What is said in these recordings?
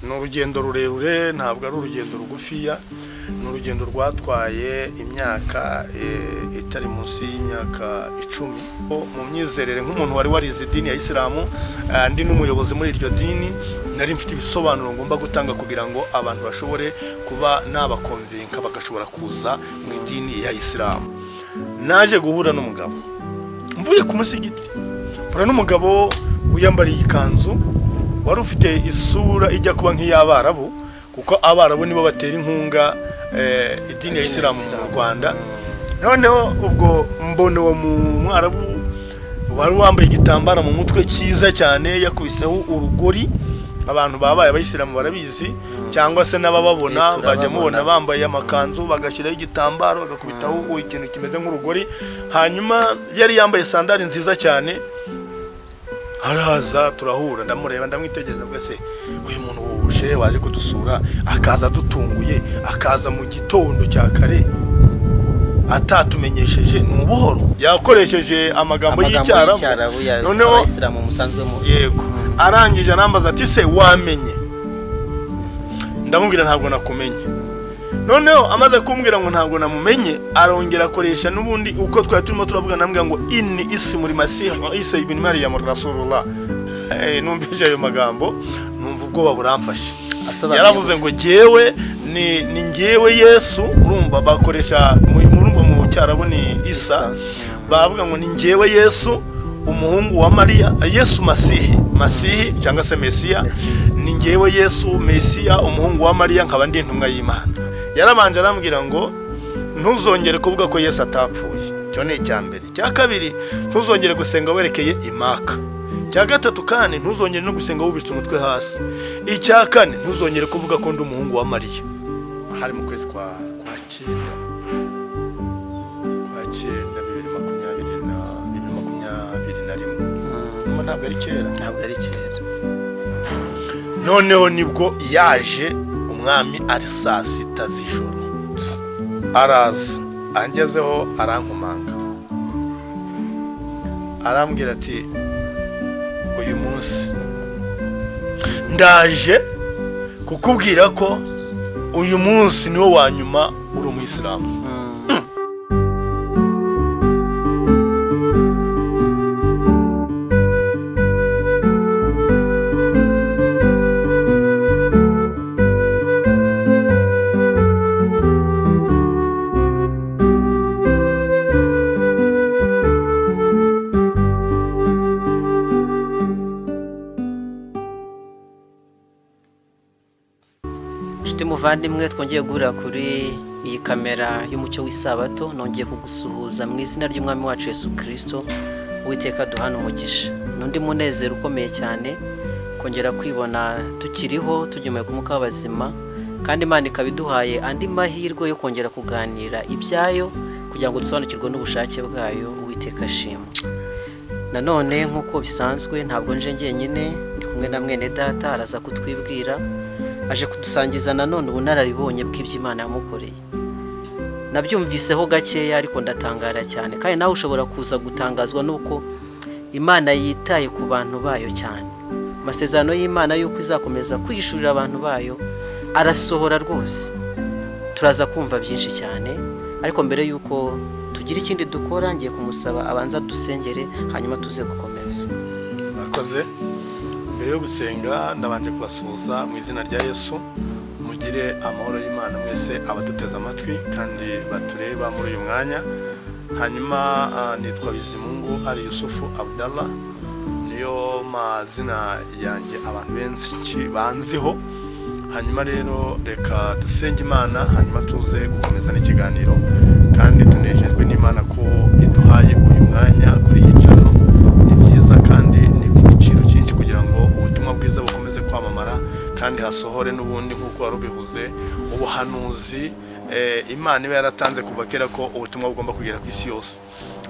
ni urugendo rurerure, ntabwo ari urugendo rugufiya, ni urugendo rwatwaye imyaka itari munsi y'imyaka 10 mu myizerere. Nk'umuntu wari warize idini ya Isilamu, ndi n'umuyobozi muri iryo dini, nari mfite ibisobanuro ngomba gutanga kugira ngo abantu bashobore kuba nabakonvinka bagashobora kuza mu idini ya Isilamu. Naje guhura n'umugabo mvuye ku musigiti, pura n'umugabo wiyambariye ikanzu, wari ufite isura ijya kuba nk'iy'Abarabu, kuko Abarabu nibo batera inkunga idini ya Isilamu mu Rwanda. Noneho ubwo mbone wo mu Mwarabu wari wambaye igitambara mu mutwe cyiza cyane, yakubiseho urugori. Abantu babaye abayisilamu barabizi, cyangwa se n'abababona bajya mubona bambaye amakanzu bagashyiraho igitambaro bagakubitaho ikintu kimeze nk'urugori. Hanyuma yari yambaye sandali nziza cyane, araza turahura, ndamureba ndamwitegereza, bwese uyu muntu wuje waje kudusura akaza dutunguye, akaza mu gitondo cya kare atatumenyesheje, ni ubuhoro. Yakoresheje amagambo y'Icyarabu, noneho Abayisilamu musanzwe mu yego arangije arambaza ati se wamenye? Ndamubwira ntabwo nakumenye. Noneho amaze kumbwira ngo ntabwo namumenye, arongera akoresha n'ubundi uko twari turimo turavuga, nambwira ngo inni ismul masih Isa ibn Maryam rasulullah. Numvise ayo magambo numva ubwoba buramfashe. Yaravuze ngo jewe ni ngewe Yesu. Urumva bakoresha murumva mu Cyarabu ni Isa, bavuga ngo ni ngewe Yesu umuhungu wa Maria, Yesu Masihi cyangwa se Mesiya, ni ngewe Yesu Mesiya umuhungu wa Maria, nkaba ndi intumwa y'Imana. Yarabanje arambwira ngo ntuzongere kuvuga ko Yesu atapfuye, cyo ni icyambere. Cya kabiri, ntuzongere gusenga werekeye imaka. Cya gatatu kandi, ntuzongere no gusenga wubitse umutwe hasi. Icya kane, ntuzongere kuvuga ko ndi umuhungu wa Maria. Hari mu kwezi kwa cyenda 2021. Ntabwo ari kera. Noneho nibwo yaje umwami ari saa 6 z'ijoro, araza angezeho arankomanga, arambwira ati uyu munsi ndaje kukubwira ko uyu munsi niwo wa nyuma uri umuyisilamu. Muvandimwe, twongeye guhurira kuri iyi kamera y'umucyo w'isabato. Nongeye kugusuhuza mu izina ry'Umwami wacu Yesu Kristo, Uwiteka duhana umugisha. Nundi munezero ukomeye cyane kongera kwibona tukiriho, tugimeye ku mwuka w'abazima, kandi Imana ikabiduhaye andi mahirwe yo kongera kuganira ibyayo kugira ngo dusobanukirwe n'ubushake bwayo. Uwiteka ashimwe. Nanone nk'uko bisanzwe, ntabwo nje njyenyine, ndi kumwe na mwene data, araza kutwibwira, aje kudusangiza nanone ubunararibonye bw'iby'Imana yamukoreye. Nabyumviseho gakeya ariko ndatangara cyane, kandi nawe ushobora kuza gutangazwa nuko Imana yitaye ku bantu bayo cyane. Amasezerano y'Imana yuko izakomeza kwihishurira abantu bayo arasohora rwose. Turaza kumva byinshi cyane, ariko mbere yuko tugira ikindi dukora, ngiye kumusaba abanza dusengere, hanyuma tuze gukomeza. Murakoze. Mbere yo gusenga ndabanje kubasuhuza mu izina rya Yesu. Mugire amahoro y'Imana mwese abaduteza amatwi kandi batureba muri uyu mwanya. Hanyuma nitwa Bizimungu ari Yusufu Abdalla, niyo mazina yanjye abantu benshi banziho. Hanyuma rero reka dusenge Imana, hanyuma tuze gukomeza n'ikiganiro, kandi tunejejwe n'Imana ko iduhaye uyu mwanya kuri yicaro. Ni byiza kandi ni by'igiciro cyinshi kugira ngo ubutumwa bwiza bukomeze kwamamara kandi hasohore n'ubundi nk'uko warubihuze ubuhanuzi Imana iba yaratanze kuva kera ko ubutumwa bugomba kugera ku isi yose.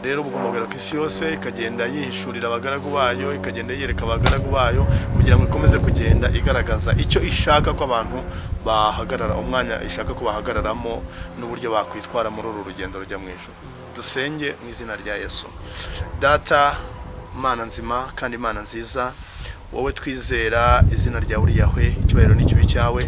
Rero bugomba kugera ku isi yose, ikagenda yihishurira abagaragu bayo, ikagenda yereka abagaragu bayo kugira ngo ikomeze kugenda igaragaza icyo ishaka ko abantu bahagarara, umwanya ishaka ko bahagararamo n'uburyo bakwitwara muri uru rugendo rujya mu ijuru. Dusenge mu izina rya Yesu. Data, Mana nzima kandi Imana nziza, wowe twizera izina rya Yahwe icyubahiro n'ikibi cyawe.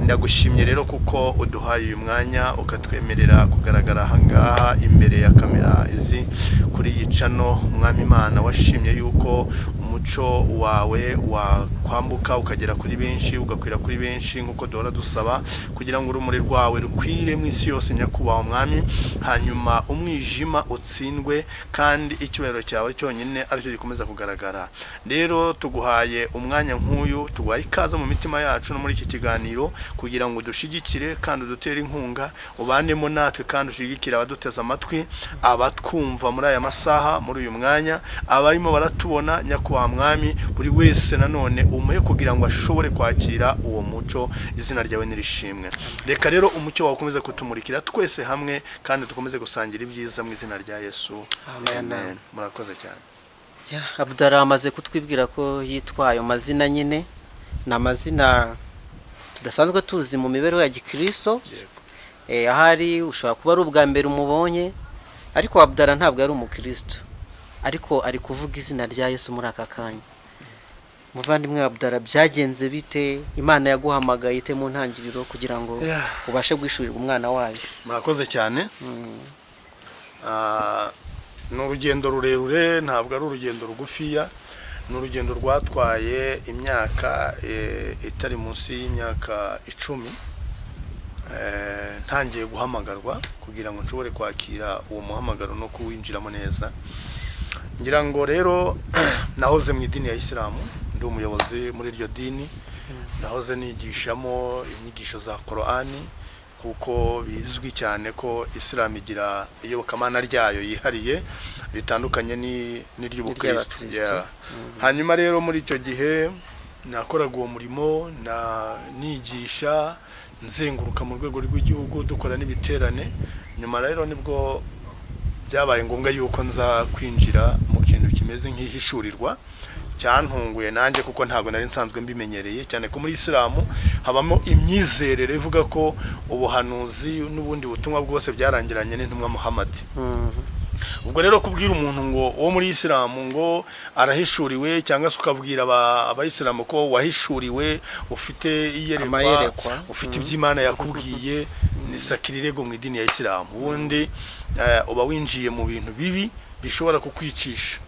Ndagushimye rero kuko uduhaye uyu mwanya ukatwemerera kugaragara ahangaha imbere ya kamera izi kuri yicano. Umwami Imana washimye yuko umucyo wawe wakwambuka ukagera kuri benshi ugakwira kuri benshi nkuko duhora dusaba, kugira ngo urumuri rwawe rukwire mu isi yose nyakubahwa mwami, hanyuma umwijima utsindwe kandi icyubahiro cyawe cyonyine aricyo gikomeza kugaragara. Rero tuguhaye umwanya nk'uyu, tuguhaye ikaze mu mitima yacu no muri iki kiganiro kugira ngo dushigikire kandi udutere inkunga, ubanemo natwe kandi ushigikire abaduteza amatwi, abatwumva muri aya masaha muri uyu mwanya, abarimo baratubona nyakubahwa mwami, buri wese nanone umuhe kugira ngo ashobore kwakira uwo mucyo. Izina ryawe nirishimwe. Reka rero umucyo wawe ukomeze kutumurikira twese hamwe kandi dukomeze gusangira ibyiza mu izina rya Yesu. Amen. Murakoze cyane. Abdalla amaze kutwibwira ko yitwa ayo mazina nyine, ni amazina tudasanzwe tuzi mu mibereho ya Gikristo. Ahari ushobora kuba ari ubwa mbere umubonye, ariko Abdalla ntabwo ari umukristo, ariko ari kuvuga izina rya Yesu muri aka kanya. Muvandimwe Abdalla, byagenze bite? Imana yaguhamagaye ite mu ntangiriro kugira ngo ubashe guhishurirwa umwana wayo? Murakoze cyane. Ni urugendo rurerure, ntabwo ari urugendo rugufiya. Ni urugendo rwatwaye imyaka itari munsi y'imyaka 10, ntangiye guhamagarwa kugira ngo nshobore kwakira uwo muhamagaro no kuwinjiramo neza. Ngira ngo rero nahoze mu idini ya Isilamu, ndi umuyobozi muri iryo dini. Nahoze nigishamo inyigisho za Qur'ani kuko bizwi cyane ko Isilamu igira iyobokamana ryayo yihariye bitandukanye n'iry'Ubukristo. Hanyuma rero muri icyo gihe nakoraga uwo murimo, nigisha nzenguruka mu rwego rw'igihugu dukora n'ibiterane. Nyuma rero nibwo byabaye ngombwa yuko nza kwinjira mu kintu kimeze nk'ihishurirwa. Cyantunguye nanjye kuko ntabwo nari nsanzwe mbimenyereye, cyane ko muri Isilamu habamo imyizerere ivuga ko ubuhanuzi n'ubundi butumwa bwose byarangiranye n'intumwa Muhammad. Ubwo rero kubwira umuntu ngo uwo muri Isilamu ngo arahishuriwe, cyangwa se ukabwira abayisilamu ko wahishuriwe, ufite iyerekwa, ufite iby'Imana yakubwiye, ni sakirirego mu idini ya Isilamu. Ubundi uba winjiye mu bintu bibi bishobora kukwicisha.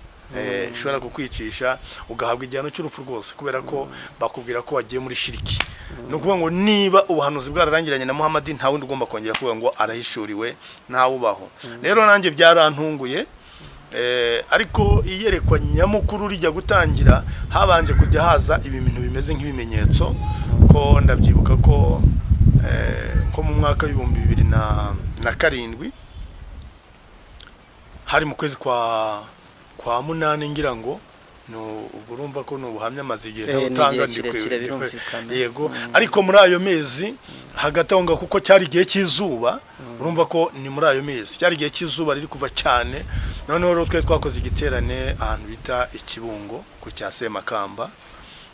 Ishobora kukwicisha ugahabwa igihano cy'urupfu rwose, kubera ko bakubwira ko wagiye muri shiriki. No kuvuga ngo niba ubuhanuzi bwararangiranye na Muhammad, nta wundi ugomba kongera kuvuga ngo arahishuriwe, ntawe ubaho. Rero nanjye byarantunguye, ariko iyerekwa nyamukuru rijya gutangira habanje kujya haza ibintu bimeze nk'ibimenyetso. Ko ndabyibuka ko mu mwaka w'2007 hari mu kwezi kwa 8 ngira ngo urumva ko n'ubuhamya maze igihe utanga yego. Ariko muri ayo mezi hagati aho kuko cyari igihe cy'izuba, urumva ko ni muri ayo mezi cyari igihe cy'izuba riri kuva cyane. Noneho rero twe twakoze igiterane ahantu bita Ikibungo ku cya Semakamba,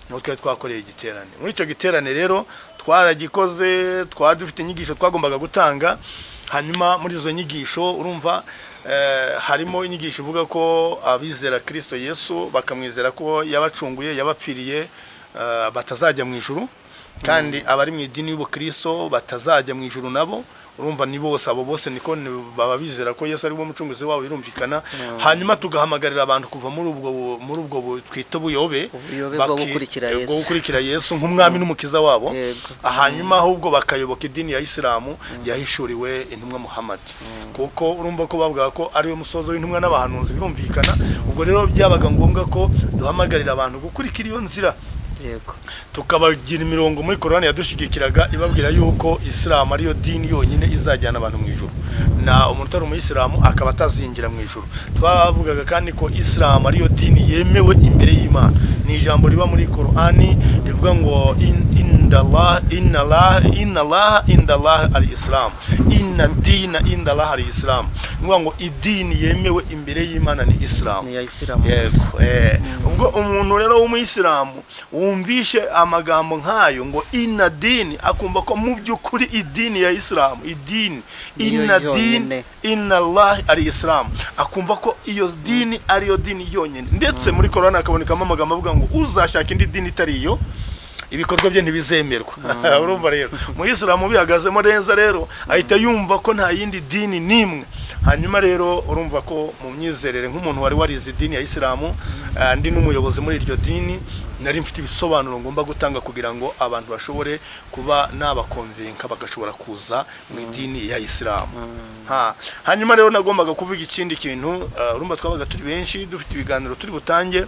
no twe twakoreye igiterane. Muri icyo giterane rero twaragikoze, twari dufite inyigisho twagombaga gutanga. Hanyuma muri izo nyigisho urumva harimo inyigisho ivuga ko abizera Kristo Yesu bakamwizera ko yabacunguye, yabapfiriye, batazajya mu ijuru, kandi abari mu idini y'Ubukristo batazajya mu ijuru nabo. Urumva ni bose, abo bose niko baba bizera ko Yesu ari we mucunguzi wabo, birumvikana. Hanyuma tugahamagarira abantu kuva muri ubwo twita ubuyobe bwo gukurikira Yesu nk'umwami n'umukiza wabo. Hanyuma ahubwo bakayoboka idini ya Isilamu yahishuriwe intumwa Muhammad, kuko urumva ko bavuga ko ari we musozo w'intumwa n'abahanuzi, birumvikana. Ubwo rero byabaga ngombwa ko duhamagarira abantu gukurikira iyo nzira. Tukabagira imirongo muri Qur'ani yadushigikiraga ibabwira yuko Isilamu ariyo dini yonyine izajyana abantu mu ijuru, na umuntu utari umuyisilamu akaba atazinjira mu ijuru. Twavugaga kandi ko Isilamu ariyo dini yemewe imbere y'Imana. Ni ijambo riba muri Qur'ani rivuga ngo inna Allah al-Islam, inna dina inda Allah al-Islam. Ngo ngo idini yemewe imbere y'Imana ni Islam. Ubwo umuntu rero w'umuyisilamu wumvishe amagambo nkayo ngo ina dini, akumva ko mu by'ukuri idini ya Isilamu, idini ina dini inna Allah ari Isilamu, akumva ko iyo dini ariyo dini yonyine. Ndetse muri Korani akabonekamo amagambo avuga ngo uzashaka indi dini itari iyo ibikorwa bye ntibizemerwa. Urumva rero mu Isilamu bihagazemo neza, rero ahita yumva ko nta yindi dini nimwe. Hanyuma rero urumva ko mu myizerere nk'umuntu wari warize idini ya Isilamu, ndi n'umuyobozi muri iryo dini, nari mfite ibisobanuro ngomba gutanga kugira ngo abantu bashobore kuba nabakonvenka bagashobora kuza mu idini ya Isilamu. Hanyuma rero nagombaga kuvuga ikindi kintu, urumva twabaga turi benshi dufite ibiganiro turi butange.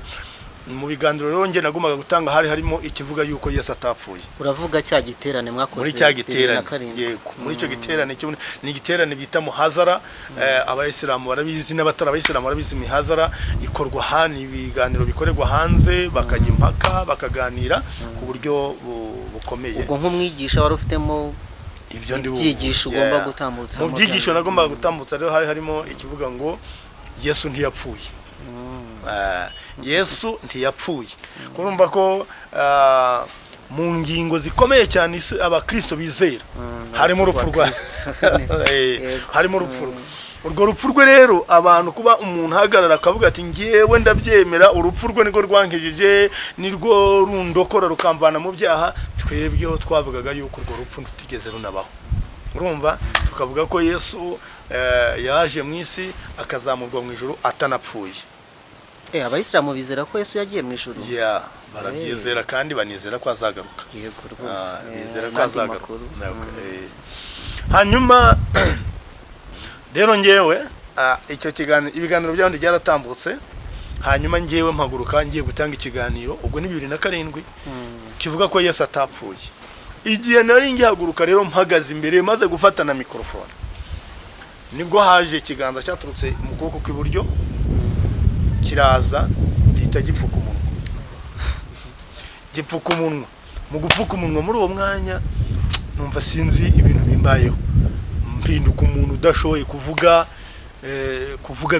Mu biganiro rero nge nagombaga gutanga harimo ikivuga yuko Yesu atapfuye. Uravuga cya giterane mwakoze muri cya giterane? Yego, muri icyo giterane ni igiterane bita muhazara. Abayisilamu barabizi n'abatari abayisilamu barabizi. Mihazara ikorwa hani, ibiganiro bikorerwa hanze, bakajya impaka bakaganira ku buryo bukomeye. Ubwo nk'umwigisha wari ufitemo ibyo ndi byigisho ugomba gutambutsa. Mu byigisho nagombaga gutambutsa rero harimo ikivuga ngo Yesu ntiyapfuye. Yesu ntiyapfuye. Kurumva ko mu ngingo zikomeye cyane abakristo bizera harimo urupfu rwa harimo urupfu. Urwo rupfu rwe rero abantu kuba umuntu hagarara akavuga ati ngewe ndabyemera, urupfu rwe niko rwankijije, nirwo rundokora rukamvana mu byaha, twebwe twavugaga yuko urwo rupfu tutigeze runabaho. Urumva tukavuga ko Yesu yaje mu isi akazamurwa mu ijuru atanapfuye. Abayisilamu bizera ko Yesu yagiye mu ijuru. Barabyizera kandi banizera ko azagaruka. Yego rwose. Bizera ko azagaruka. Hanyuma rero ngewe icyo kiganiro, ibiganiro by'abandi byaratambutse. Hanyuma ngewe mpaguruka ngiye gutanga ikiganiro, ubwo ni 2007, kivuga ko Yesu atapfuye. Igihe nari ngihaguruka rero mpagaze imbere maze gufata na mikrofone, nibwo haje ikiganza cyaturutse mu kuboko kw'iburyo kiraza gihita gipfuka umunwa. Mu gupfuka umunwa muri uwo mwanya numva sinzi ibintu bimbayeho, mpinduka umuntu udashoboye kuvuga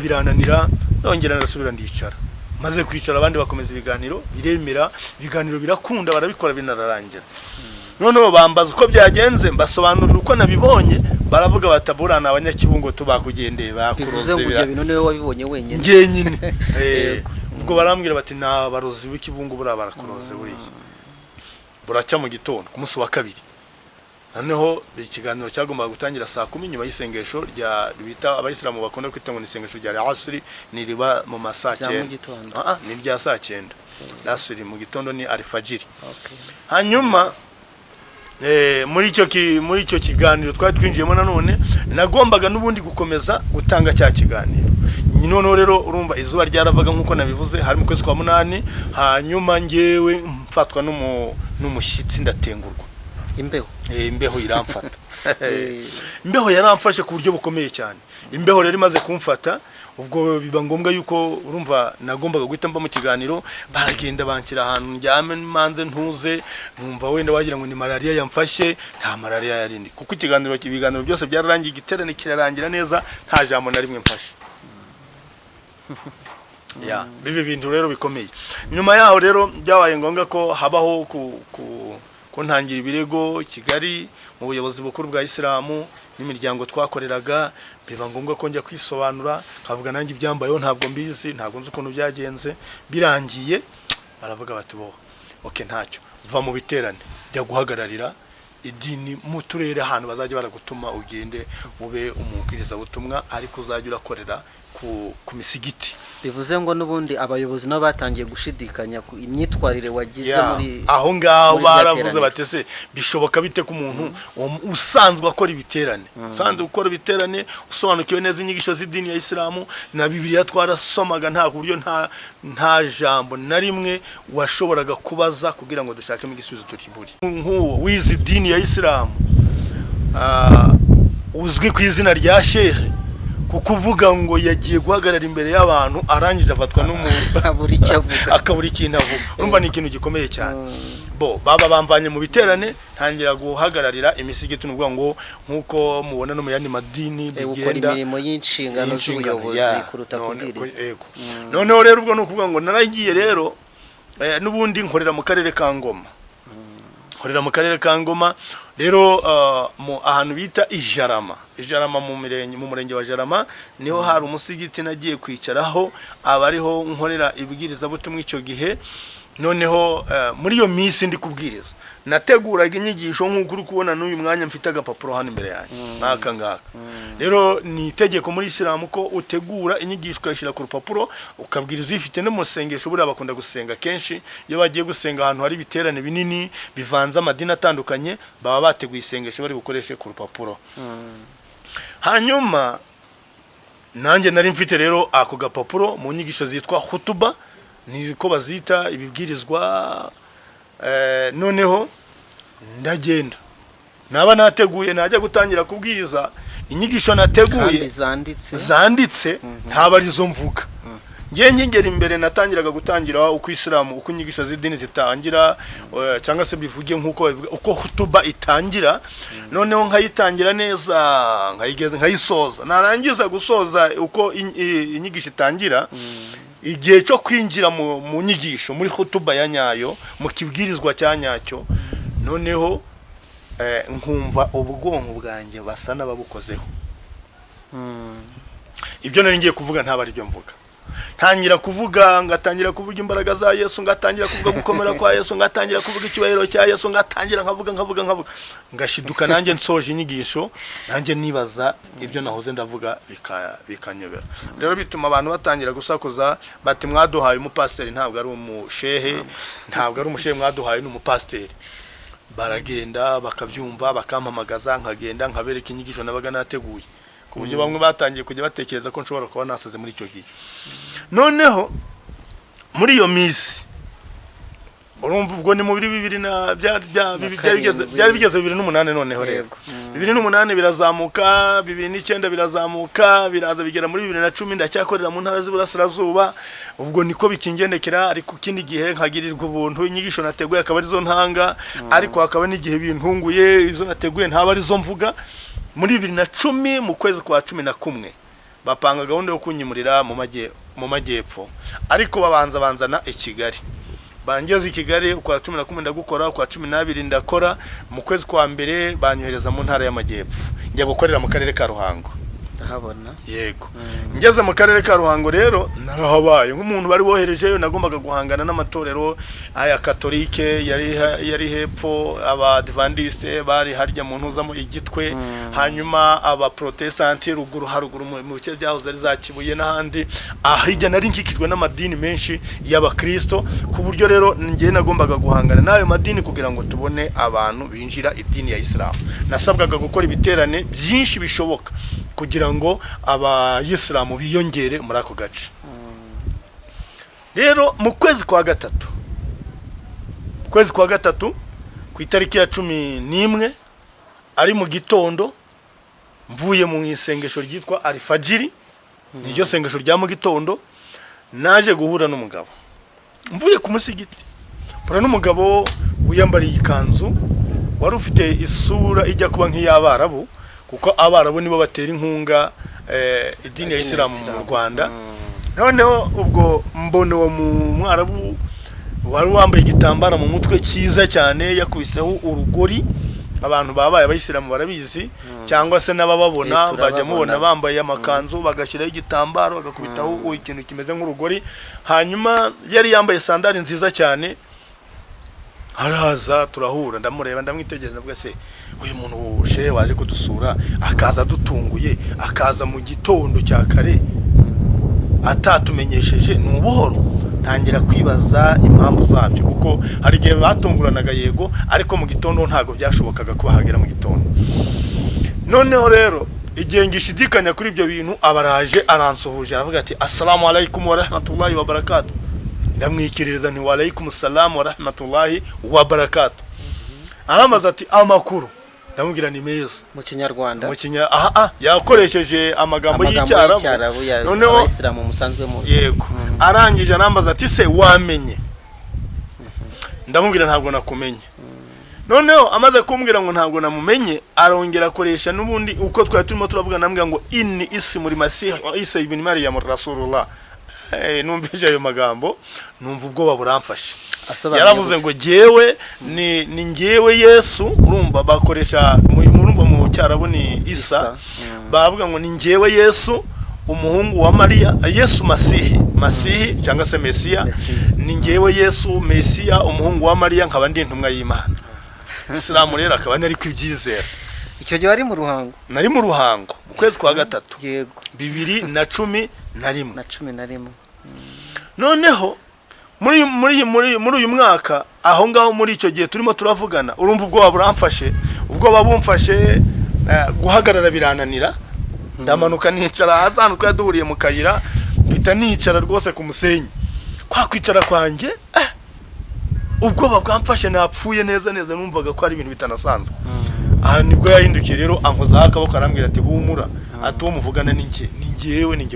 birananira. Nongera ndasubira ndicara, maze kwicara abandi bakomeza ibiganiro biremera, ibiganiro birakunda, barabikora binararangira. Noneho bambaza uko byagenze, mbasobanurira uko nabibonye, baravuga bataburana abanyakibungo tubakugendeye bakuroze bira. Bivuze ngo ibyo wabibonye wenyine? Nge nyine. Ubwo barambwira bati na barozi w'ikibungo barakuroze buriya. Buracya mu gitondo ku munsi wa kabiri. Noneho ikiganiro cyagombaga gutangira saa 10 nyuma y'isengesho rya bita abayisilamu bakunda kwita ngo isengesho rya Asiri, ni riba mu masaa 9. Ni rya saa 9. Asiri mu gitondo ni alfajiri. Hanyuma muri icyo kiganiro twari twinjiyemo nanone nagombaga n'ubundi gukomeza gutanga cya kiganiro. Noneho rero urumva izuba ryaravaga nkuko nabivuze, hari mu kwezi kwa 8. Hanyuma ngewe mfatwa n'umushyitsi ndatengurwa. Imbeho iramfata. Imbeho yaramfashe ku buryo bukomeye cyane. Imbeho rero imaze kumfata, ubwo biba ngombwa yuko urumva nagombaga guhita mba mu kiganiro. Baragenda bankira ahantu njyame manze ntuze, numva wenda wagira ngo ni malaria yamfashe. Nta malaria yarindi, kuko ibiganiro byose byararangiye, igiterane kirarangira neza, nta jambo na rimwe mfashe. Bibi bintu rero bikomeye. Nyuma yaho rero byabaye ngombwa ko habaho ko ntangira ibirego Kigali mu buyobozi bukuru bwa Isilamu n'imiryango twakoreraga. Biba ngombwa ko njya kwisobanura, kavuga nanjye ibyambayeho ntabwo mbizi, ntabwo nzi ukuntu byagenze. Birangiye baravuga bati okay ntacyo, va mu biterane, jya guhagararira idini mu turere ahantu bazajya baragutuma ugende ube umubwiriza butumwa, ariko uzajya urakorera ku misigiti. Bivuze ngo n'ubundi abayobozi nabo batangiye gushidikanya ku imyitwarire wagize muri aho ngaho. Baravuze batese bishoboka bite ku muntu usanzwe akora ibiterane, usanzwe gukora ibiterane, usobanukiwe neza inyigisho z'idini ya Isilamu na Bibiliya twarasomaga, nta buryo nta jambo na rimwe washoboraga kubaza kugira ngo dushakemo igisubizo tukiburi. Nk'uwo wize idini ya Isilamu uzwi ku izina rya Shehe, kukuvuga ngo yagiye guhagarara imbere y'abantu arangije afatwa akabura ikintu avuga. Urumva ni ikintu gikomeye cyane. Baba bamvanye mu biterane, ntangira guhagararira imisigiti, n'ubwo ngo nkuko mubona no mu yandi madini bigenda imirimo y'inshingano z'ubuyobozi kuruta kubwiriza. Noneho rero ubwo no kuvuga ngo naragiye rero n'ubundi nkorera mu karere ka Ngoma. Nkorera mu karere ka Ngoma rero mu ahantu bita Ijarama mu murenge wa Jarama niho hari umusigiti nagiye kwicaraho abariho nkorera ibwiriza butumwa icyo gihe. Noneho muri iyo minsi ndi kubwiriza nateguraga inyigisho nk'uko uri kubona n'uyu mwanya mfite agapapuro hano imbere yanjye nk'aka ngaka. Rero ni itegeko muri Isilamu ko utegura inyigisho ukayishyira ku rupapuro ukabwiriza uyifite no mu sengesho. Buriya bakunda gusenga kenshi iyo bagiye gusenga ahantu hari ibiterane binini bivanze amadini atandukanye baba bateguye isengesho bari bukoreshe ku rupapuro. Hanyuma nanjye nari mfite rero ako gapapuro mu nyigisho zitwa hutuba niko bazita ibibwirizwa. Noneho ndagenda naba nateguye najya gutangira kubwiriza inyigisho nateguye zanditse ntaba arizo mvuga. Ngiye ngengera imbere natangiraga gutangira uko Isilamu uko inyigisho z'idini zitangira cyangwa se bivuge nkuko uko hutuba itangira. Noneho nkayitangira neza nkayisoza. Narangiza gusoza uko inyigisho itangira igihe cyo kwinjira mu nyigisho muri hutuba ya nyayo mu kibwirizwa cya nyacyo. Noneho nkumva ubwonko bwanjye basa n'ababukozeho. Ibyo nari ngiye kuvuga ntaba ari byo mvuga. Ntangira kuvuga ngatangira kuvuga imbaraga za Yesu, ngatangira kuvuga gukomera kwa Yesu, ngatangira kuvuga icyubahiro cya Yesu, ngatangira nkavuga ngashiduka nanjye nsoje inyigisho nanjye nibaza ibyo nahoze ndavuga bikanyobera. Rero bituma abantu batangira gusakuza bati mwaduhaye umupasiteri ntabwo ari umushehe, ntabwo ari umushehe mwaduhaye n'umupasiteri. Baragenda bakabyumva bakampamagaza nkagenda nkabereka inyigisho nabaga nateguye ku buryo bamwe batangiye kujya batekereza ko nshobora kuba nasaze muri icyo gihe. Noneho muri iyo minsi urumva ubwo ni mu 2000 byari bigeze 2008. Noneho rero 2008 birazamuka, 2009 birazamuka, biraza bigera muri 2010 ndacyakorera mu ntara z'Iburasirazuba. Ubwo niko bikingendekera, ariko kindi gihe nkagirirwa ubuntu inyigisho nateguye akaba arizo ntanga, ariko hakaba n'igihe bintunguye izo nateguye ntaba arizo mvuga. Muri 2010 mu kwezi kwa 11 bapanga gahunda yo kunyimurira mu majyepfo, ariko babanzana i Kigali. Bangeze i Kigali kwa 11 ndagukora, kwa 12 ndakora. Mu kwezi kwa mbere banyohereza mu ntara y'amajyepfo njya gukorera mu karere ka Ruhango. Ndahabona yego. Ngeze mu karere ka Ruhango rero narahabaye nk'umuntu bari woherejeyo. Nagombaga guhangana n'amatorero aya katolike yari hepfo, abadivandiste bari harya mu ntuzamo igitwe, hanyuma aba protestanti ruguru haruguru mu bice byaho zari zakibuye n'ahandi. Ahijya nari nkikijwe n'amadini menshi y'abakristo, ku buryo rero ngiye nagombaga guhangana n'ayo madini kugira ngo tubone abantu binjira idini ya Isilamu. Nasabwaga gukora ibiterane byinshi bishoboka kugira ngo abayisilamu biyongere muri ako gace. Rero mu kwezi kwa gatatu ku itariki ya 11 ari mu gitondo mvuye mu isengesho ryitwa Alfajiri, niryo sengesho rya mu gitondo, naje guhura n'umugabo mvuye ku musigiti. Pura n'umugabo wiyambariye ikanzu wari ufite isura ijya kuba nk'iy'Abarabu, kuko Abarabu nibo batera inkunga idini ya Isilamu mu Rwanda. Noneho ubwo mbone wo mu Mwarabu wari wambaye igitambara mu mutwe cyiza cyane, yakubiseho urugori. Abantu babaye abayisilamu barabizi, cyangwa se n'abababona bajya mubona bambaye amakanzu bagashyiraho igitambaro bagakubitaho ikintu kimeze nk'urugori. Hanyuma yari yambaye sandali nziza cyane. Araza turahura, ndamureba ndamwitegereza, ndavuga se uyu muntu Shehe waje kudusura akaza dutunguye, akaza mu gitondo cya kare atatumenyesheje ni ubuhoro. Ntangira kwibaza impamvu zabyo, kuko hari igihe batunguranaga yego, ariko mu gitondo ntago byashobokaga kuba hagera mu gitondo. Noneho rero igihe ngishidikanya kuri ibyo bintu, abaraje aransohuje aravuga ati assalamu alaikum wa rahmatullahi wa barakatuh. Ndamwikiririza nti wa alaikum salam wa rahmatullahi wa barakatuh. Aramaza ati amakuru. Ndamubwira ni meza mu Kinyarwanda. Yakoresheje amagambo y'Icyarabu. Noneho Abayisilamu musanzwe muzi. Yego. Arangije arambaza ati se wamenye? Ndamubwira ntabwo nakumenye. Noneho amaze kumbwira ngo ntabwo namumenye, arongera akoresha n'ubundi uko twari turimo turavuga, nambwira ngo inni ismu masih Isa ibn Maryam rasulullah. numvise ayo magambo numva ubwoba buramfashe. Yaravuze ngo jewe ni ngewe Yesu, urumva bakoresha murumva mu cyarabu ni Isa, bavuga ngo ni ngewe Yesu umuhungu wa Mariya, Yesu Masihi cyangwa se Mesiya, ni ngewe Yesu Mesiya umuhungu wa Mariya, nkaba ndi intumwa y'Imana. Isilamu rero akaba nari kwibyizera. Icyo gihe wari mu ruhango? Nari mu ruhango mu kwezi kwa gatatu. Yego. 2011. Noneho muri uyu mwaka aho ngaho muri icyo gihe turimo turavugana, urumva ubwoba buramfashe, ubwoba bumfashe, guhagarara birananira, ndamanuka nicara hasi duhuriye mu kayira, mpita nicara rwose ku musenyi. Kwa kwicara kwanjye ubwoba bwamfashe, napfuye neza numvaga ko ari ibintu bitanasanzwe. Aha nibwo yahindukiye rero ankozaho akaboko arambwira ati humura, ati uwo muvugana ni ngewe.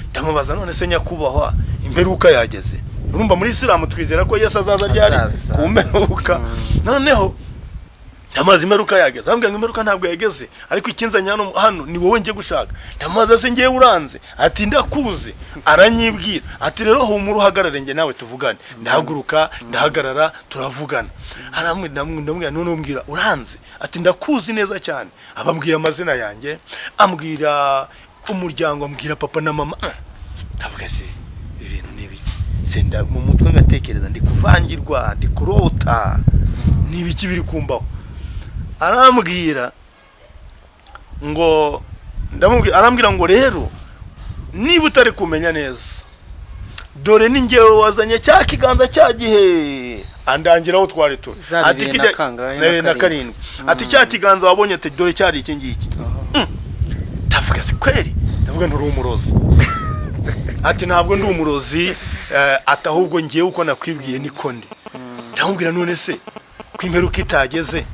Ndamubaza none se nyakubahwa, imperuka yageze? Urumva muri Isilamu twizera ko Yesu azaza ryari kumperuka. Noneho amazi imperuka yageze, ambwira ngo imperuka ntabwo yageze, ariko ikinzanya hano ni wowe ngiye gushaka. Ndamubaza se ngiye uranze? Ati ndakuze. Aranyibwira ati rero humura uhagarare nge nawe tuvugane. Ndahaguruka ndahagarara turavugana. Ndamubwira none umbwira uranze? Ati ndakuzi neza cyane. Abambwiye amazina yanjye, ambwira umuryango, ambwira papa na mama. Ndavuga se ibintu nibiki? Senda mu mutwe ngatekereza ndi kuvangirwa, ndi kurota, nibiki biri kumbaho. Arambwira ngo arambwira ngo rero niba utari kumenya neza, dore ni ngewe wazanye cya kiganza cya gihe. Andangiraho twari turi ati na karindwi. Ati cya kiganza wabonye ati dore cyari iki ngiki. Tavuga se kweri? Ndavuga nturi umurozi. Ati ntabwo ndi umurozi, ati ahubwo ngiye uko nakwibwiye niko ndi. Ndamubwira none se kwimperuka itageze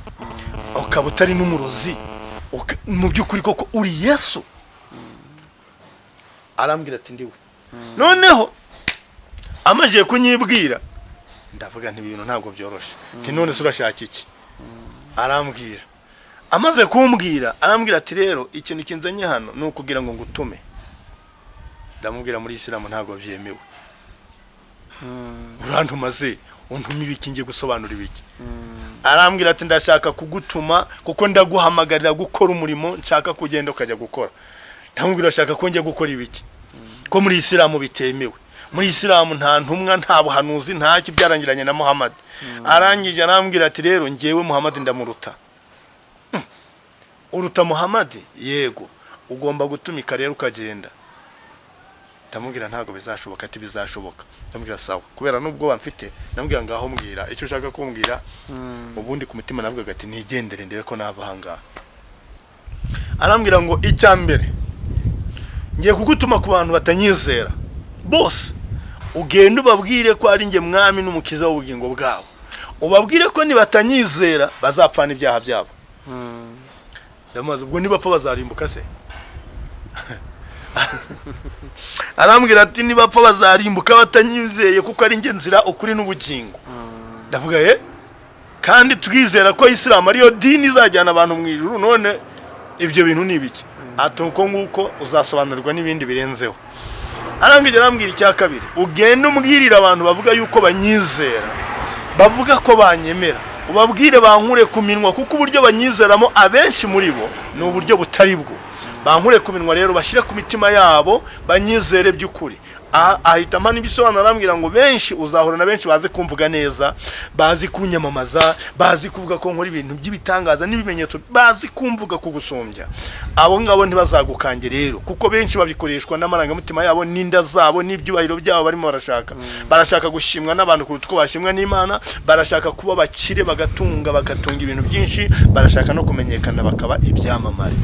ukaba utari n'umurozi, mu by'ukuri koko uri Yesu? Arambwira ati ndiwe. Noneho amaje kunyibwira, ndavuga nti ibintu ntabwo byoroshye. Ati none se urashaka iki? Arambwira, amaze kumbwira arambwira ati rero ikintu kinzanye hano ni ukugira ngo ngutume. Ndamubwira muri Isilamu ntabwo byemewe. Urantumaze untuma ibiki ngiye gusobanura ibiki? Arambwira ati ndashaka kugutuma kuko ndaguhamagarira gukora umurimo nshaka kugenda ukajya gukora. Ndamubwira ashaka ko njye gukora ibiki? Ko muri Isilamu bitemewe. Muri Isilamu nta ntumwa, nta buhanuzi, nta kibyarangiranye na Muhammad. Arangije arambwira ati rero ngewe Muhammad ndamuruta. Uruta Muhammad? Yego. Ugomba gutumika rero ukagenda. Ndamubwira ntago bizashoboka. Ati bizashoboka. Ndamubwira sawa, kubera nubwo bamfite. Ndamubwira ngaho mbwira icyo ushaka kumbwira. Ubundi ku mutima navuga ati nigendere ndere ko nabahanga. Arambwira ngo icyambere ngiye kugutuma ku bantu batanyizera bose, ugenda ubabwire ko ari nge mwami n'umukiza w'ubugingo bwabo. Ubabwire ko nibatanyizera bazapfana ibyaha byabo. Ndamaze ubwo nibapfa bazarimbuka se? Arambwira ati nibapfa bazarimbuka batanyizeye kuko ari nge nzira ukuri n'ubugingo. Ndavuga kandi twizera ko Isilamu ariyo dini izajyana abantu mu ijuru, none ibyo bintu nibiki? Atuko nguko uzasobanurirwa n'ibindi birenzeho. Arambwira icya kabiri, ugenda umbwirira abantu bavuga yuko banyizera, bavuga ko banyemera, ubabwire bankure ku minwa kuko uburyo banyizeramo abenshi muri bo ni uburyo butari bwo. Bankure ku minwa rero bashyire ku mitima yabo banyizere by'ukuri. Ahita amana ibisobanuro, arambwira ngo benshi uzahura na benshi bazi kumvuga neza, bazi kunyamamaza, bazi kuvuga ko nkora ibintu by'ibitangaza n'ibimenyetso, bazi kumvuga kugusumbya. Abo ngabo ntibazagukange rero kuko benshi babikoreshwa n'amarangamutima yabo n'inda zabo n'ibyubahiro byabo barimo barashaka. Barashaka gushimwa n'abantu kuruta uko bashimwa n'Imana, barashaka kuba bakire bagatunga ibintu byinshi, barashaka no kumenyekana bakaba ibyamamare.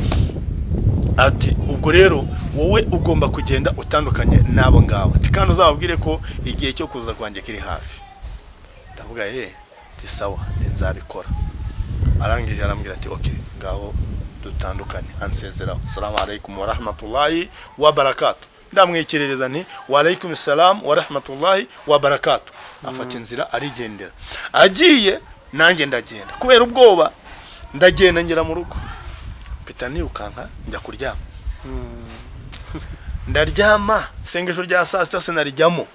Ati ubwo rero wowe ugomba kugenda utandukanye nabo ngabo. Ati kandi uzababwire ko igihe cyo kuza kwanjye kiri hafi. Ndavuga sawa nzabikora. Arangije arambwira ati okay ngaho dutandukanye. Ansezeraho, assalamu alaykum wa rahmatullahi wa barakatuh. Ndamwikirereza nti wa alaykum assalam wa rahmatullahi wa barakatuh. Afata inzira arigendera. Agiye nanjye ndagenda kubera ubwoba. Ndagenda ngera mu rugo. Mpita nirukanka njya kuryama. ndaryama isengesho rya saa sita sinarijyamo,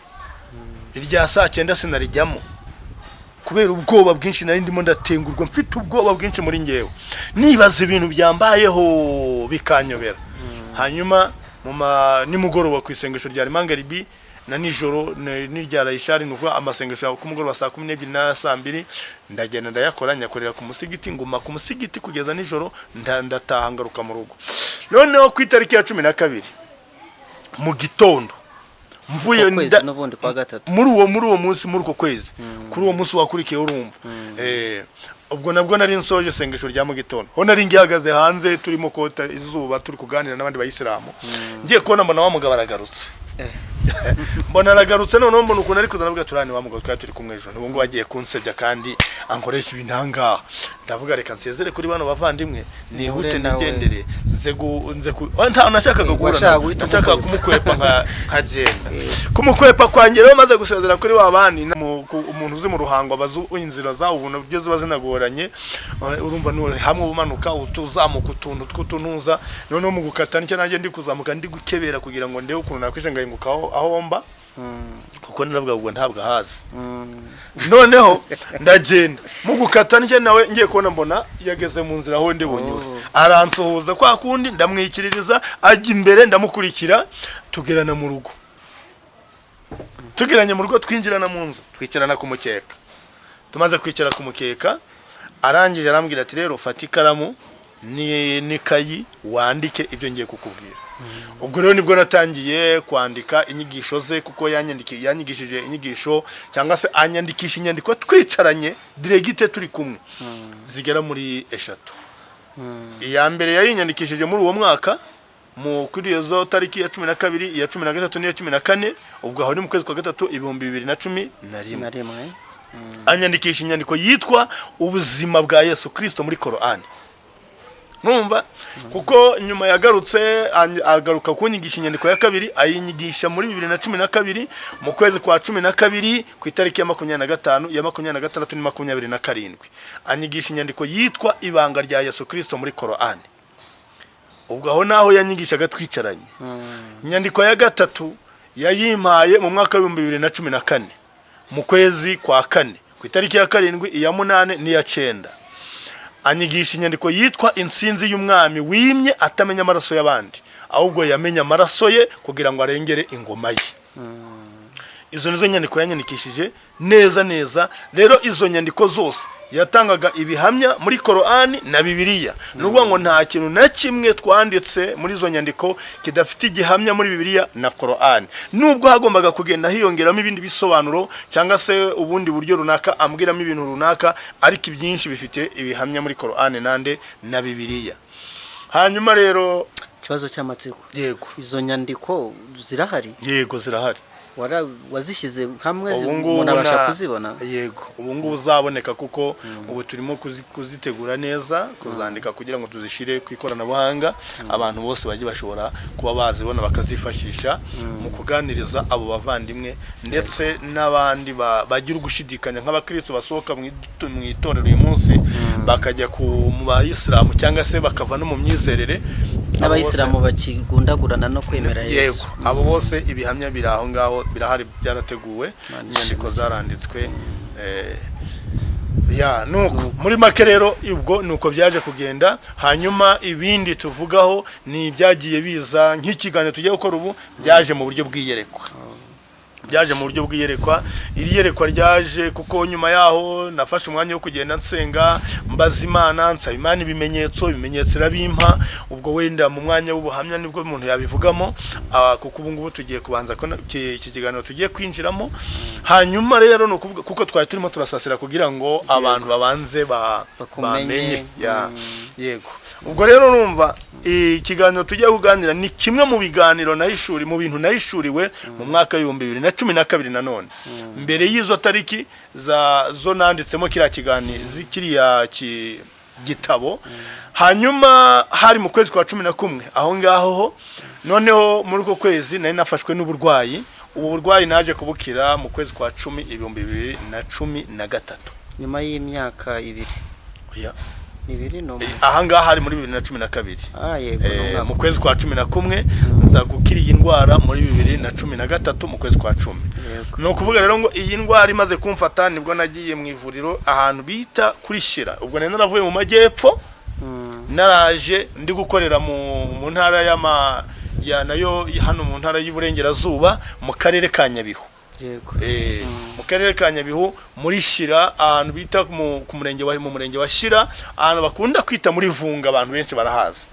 irya saa cyenda sinarijyamo kubera ubwoba bwinshi nari ndimo ndatengurwa, mfite ubwoba bwinshi muri ngewe, nibaza ibintu byambayeho bikanyobera. Hanyuma nimugoroba ku isengesho rya mangaribi na nijoro n'irya rayishari, nuko amasengesho ku mugoroba saa 12 na saa 2 ndagenda ndayakora, nyakorera ku musigiti, nguma ku musigiti kugeza nijoro, ndataha ngaruka mu rugo. Noneho ku itariki ya 12 mu gitondo mvuye n'ubundi kwa gatatu muri uwo munsi, muri uko kwezi, kuri uwo munsi wakurikiye urumva, ubwo nabwo nari nsoje isengesho rya mu gitondo, ho nari ngihagaze hanze turimo kota izuba, turi kuganira n'abandi bayisilamu, ngiye kubona mbona wa mugabo aragarutse. Mbona aragarutse, none mbona ukuntu ari kuzana, bwa turani wa mugabo twari turi kumwe ejo, n'ubwo wagiye kunsebya kandi ankoresha ibintanga. Ndavuga reka nsezere kuri bano bavandimwe, nihute nigendere, nta nashakaga guhura, nashakaga kumukwepa nkagenda. Kumukwepa kwanjye rero maze gusezera kuri wa bandi, umuntu uzi mu ruhango abazu inzira za ubuntu byo ziba zinagoranye, urumva none hamwe umanuka utuzamuka utuntu tw'utunuza, none mu gukata nicyo nanjye ndi kuzamuka ndi gukebera kugira ngo ndebe ukuntu nakwishe ngahinguka aho mba, kuko nabwo ubwo ntabwo hazi. Noneho ndagenda mu gukata nicyo nawe ngiye kubona mbona yageze mu nzira aho ndi bunyura, aransohoza kwa kundi, ndamwikiririza ajya imbere, ndamukurikira, tugerana mu rugo. Tugiranye mu rugo, twinjirana mu nzu, twicarana ku mukeka. Tumaze kwicara ku mukeka, arangije arambwira ati rero fata ikaramu n'ikayi wandike ibyo ngiye kukubwira. Ubwo rero nibwo natangiye kwandika inyigisho ze, kuko yanyigishije inyigisho cyangwa se anyandikisha inyandiko twicaranye diregite turi kumwe, zigera muri 3. Iya mbere yayinyandikishije muri uwo mwaka kuri iyo tariki ya 12, iya 13 n'iya 14, ubwo aho ni mu kwezi kwa gatatu 2011. Anyandikisha inyandiko yitwa ubuzima bwa Yesu Kristo muri Korani. Numva kuko nyuma yagarutse agaruka kunyigisha inyandiko ya kabiri, ayinyigisha muri 2012 mu kwezi kwa 12 ku itariki ya 25, ya 26 na 27. Anyigisha inyandiko yitwa ibanga rya Yesu Kristo muri Korani. Ubwo aho naho yanyigishaga twicaranye. Inyandiko ya gatatu yayimpaye mu mwaka wa 2014 mu kwezi kwa 4 ku itariki ya 7, iya 8 n'iya 9. Anyigisha inyandiko yitwa insinzi y'umwami wimye atamenya amaraso y'abandi, ahubwo yamenya amaraso ye kugira ngo arengere ingoma ye. Izo nizo nyandiko yanyandikishije neza. Rero izo nyandiko zose yatangaga ibihamya muri Korani na Bibiliya. Nubwo ngo nta kintu na kimwe twanditse muri izo nyandiko kidafite igihamya muri Bibiliya na Korani. Nubwo hagombaga kugenda hiyongeramo ibindi bisobanuro cyangwa se ubundi buryo runaka ambwiramo ibintu runaka, ariko ibyinshi bifite ibihamya muri Korani nande na Bibiliya. Hanyuma rero ikibazo cy'amatsiko, yego izo nyandiko zirahari? Yego zirahari. Wazishyize hamwe umuntu abasha kuzibona? Yego, ubu ngubu uzaboneka, kuko ubu turimo kuzitegura neza, kuzandika kugira ngo tuzishire ku ikoranabuhanga, abantu bose bagiye bashobora kuba bazibona bakazifashisha mu kuganiriza abo bavandimwe, ndetse n'abandi bagira ugushidikanya nk'abakristo basohoka mu itorero uyu munsi bakajya mu bayisilamu cyangwa se bakava no mu myizerere, n'abayisilamu bakigundagurana no kwemera Yesu. Yego, abo bose ibihamya biri aho ngaho, birahari, byarateguwe, inyandiko zaranditswe. Nuko muri make rero ubwo nuko byaje kugenda. Hanyuma ibindi tuvugaho ni ibyagiye biza nk'ikiganiro tugiye gukora ubu, byaje mu buryo bw'iyerekwa. Iri yerekwa ryaje kuko nyuma yaho nafashe umwanya wo kugenda nsenga, mbaza Imana, nsaba Imana ibimenyetso irabimpa. Ubwo wenda mu mwanya w'ubuhamya nibwo umuntu yabivugamo, kuko ubu ngubu tugiye kubanza iki kiganiro tugiye kwinjiramo. Hanyuma rero no kuvuga kuko twari turimo turasasira kugira ngo abantu babanze bamenye. Yego, ubwo rero numva ikiganiro tugiye kuganira ni kimwe mu biganiro mu bintu nahishuriwe mu mwaka wa 2012 nanone. Mbere y'izo tariki zo nanditsemo kiriya gitabo. Hanyuma hari mu kwezi kwa 11 aho ngaho, noneho muri uko kwezi nari nafashwe n'uburwayi. Ubu burwayi naje kubukira mu kwezi kwa 10 2013. Nyuma y'imyaka 2. aha ngaha hari muri 2012 yego mu kwezi kwa 11 nza gukira iyi ndwara muri 2013 mu kwezi kwa 10 no kuvuga rero ngo iyi ndwara imaze kumfata nibwo nagiye mu ivuriro ahantu bita kuri Shira ubwo nari naravuye mu majyepfo naraje ndi gukorera mu ntara ya nayo hano mu ntara y'Iburengerazuba mu karere ka Nyabihu mu karere ka Nyabihu muri Shira ahantu bita ku murenge wa Shira ahantu bakunda kwita muri Vunga abantu benshi barahaza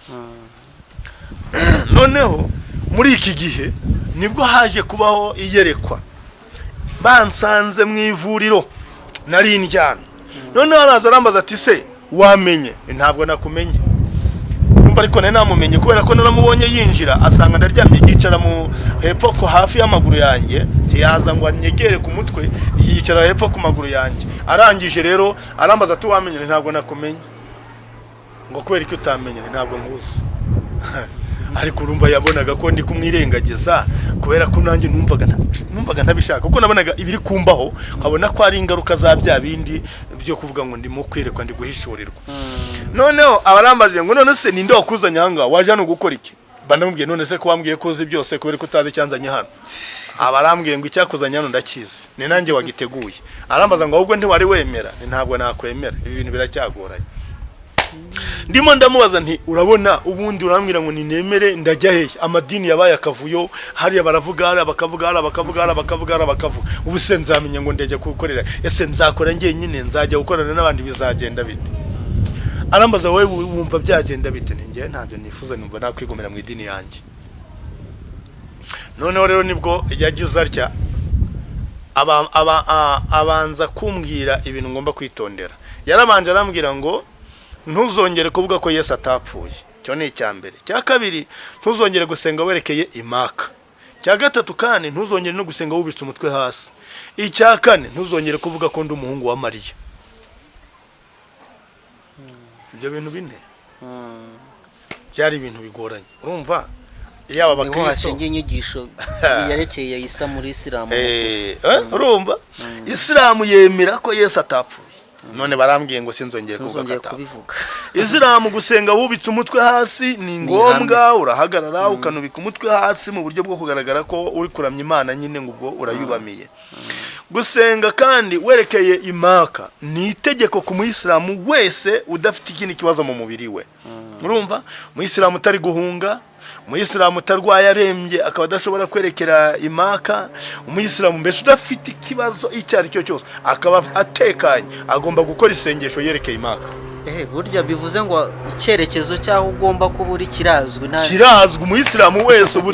noneho muri iki gihe nibwo haje kubaho iyerekwa bansanze mu ivuriro nari indyana noneho araza arambaza ati se wamenye ntabwo nakumenye ariko nari namumenye kubera ko naramubonye yinjira asanga ndaryamye yicara mu hepfo ko hafi y'amaguru yanjye yaza ngo anyegere ku mutwe yicara hepfo ku maguru yanjye arangije rero arambaza ati wamenye ntabwo nakumenye ngo kubera ko utamenye ntabwo nkuzi ariko urumva yabonaga ko ndi kumwirengagiza kubera ko nanjye numvaga ntabishaka kuko nabonaga ibiri kumbaho nkabona ko ari ingaruka za bya bindi byo kuvuga ngo ndimo kwerekwa ndi guhishurirwa noneho abarambaje ngo none se ninde wakuzanye hanga waje hano gukora iki bandamubwiye none se ko wambwiye ko uzi byose kubera ko utazi cyanzanye hano abarambwiye ngo icyakuzanye hano ndakizi ni nanjye wagiteguye arambaza ngo ahubwo ntiwari wemera ntabwo nakwemera ibi bintu biracyagoranye ndimo ndamubaza nti urabona ubundi urambwira ngo ninemere ndajya hehe amadini yabaye akavuyo hariya baravuga bakavuga ubu se nzamenya ngo ndajya kugukorera ese nzakora njye nyine nzajya gukorana n'abandi bizagenda bite arambaza wowe wumva byagenda bite njye ntabyo nifuza numva nakwigomera mu idini yanjye noneho rero nibwo yagize atya abanza kumbwira ibintu ngomba kwitondera yarabanje arambwira ngo ntuzongere kuvuga ko Yesu atapfuye cyo ni icyambere cya kabiri ntuzongere gusenga werekeye imaka cya gatatu kandi ntuzongere no gusenga wubitse umutwe hasi icya kane ntuzongere kuvuga ko ndi umuhungu wa Mariya ibyo bintu bine byari ibintu bigoranye urumva yaba abakristo washingiye inyigisho yerekeye Isa muri Isilamu urumva Isilamu yemera ko Yesu atapfuye none barambwiye ngo sinzongeye kubivuga Isilamu gusenga wubitse umutwe hasi ni ngombwa urahagarara ukanubika umutwe hasi mu buryo bwo kugaragara ko uri kuramya Imana nyine ngo ubwo urayubamiye gusenga kandi werekeye imaka ni itegeko ku Muislamu wese udafite ikindi kibazo mu mubiri we urumva Muislamu utari guhunga Umuyisilamu utarwaye arembye akaba adashobora kwerekera imaka Umuyisilamu mbese udafite ikibazo icyo ari cyo cyose akaba atekanye agomba gukora isengesho yerekeye imaka burya bivuze ngo icyerekezo cyaho ugomba kuba uri kirazwi Umuyisilamu wese ubu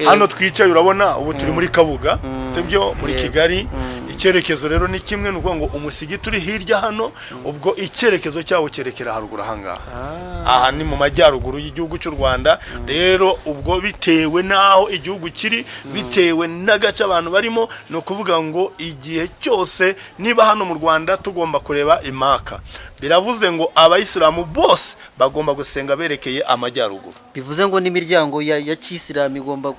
hano twicaye urabona ubu turi muri Kabuga sibyo muri Kigali icyerekezo rero ni kimwe nuko ngo umusigiti uri hirya hano ubwo icyerekezo cyawo cyerekera haruguru ahangaha aha ni mu majyaruguru y'igihugu cy'u Rwanda rero ubwo bitewe naho igihugu kiri bitewe n'agace abantu barimo no kuvuga ngo igihe cyose niba hano mu Rwanda tugomba kureba imaka biravuze ngo abayisilamu bose bagomba gusenga berekeye amajyaruguru bivuze ngo n'imiryango ya Kisilamu igomba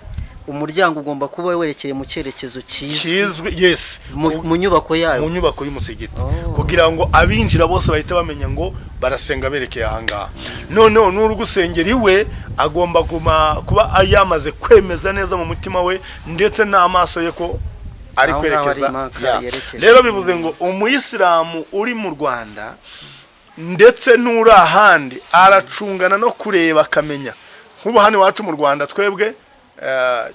umuryango ugomba kuba werekeye mu cyerekezo kizwe yes mu nyubako yayo mu nyubako y'umusigiti kugira ngo abinjira bose bahita bamenya ngo barasenga berekeye ahangaha noneho n'urugusengera iwe agomba kuba yamaze kwemeza neza mu mutima we ndetse n'amaso ye ko ari kwerekeza rero bivuze ngo umuyisilamu uri mu Rwanda ndetse n'uri ahandi aracungana no kureba akamenya nk'ubu hano iwacu mu Rwanda twebwe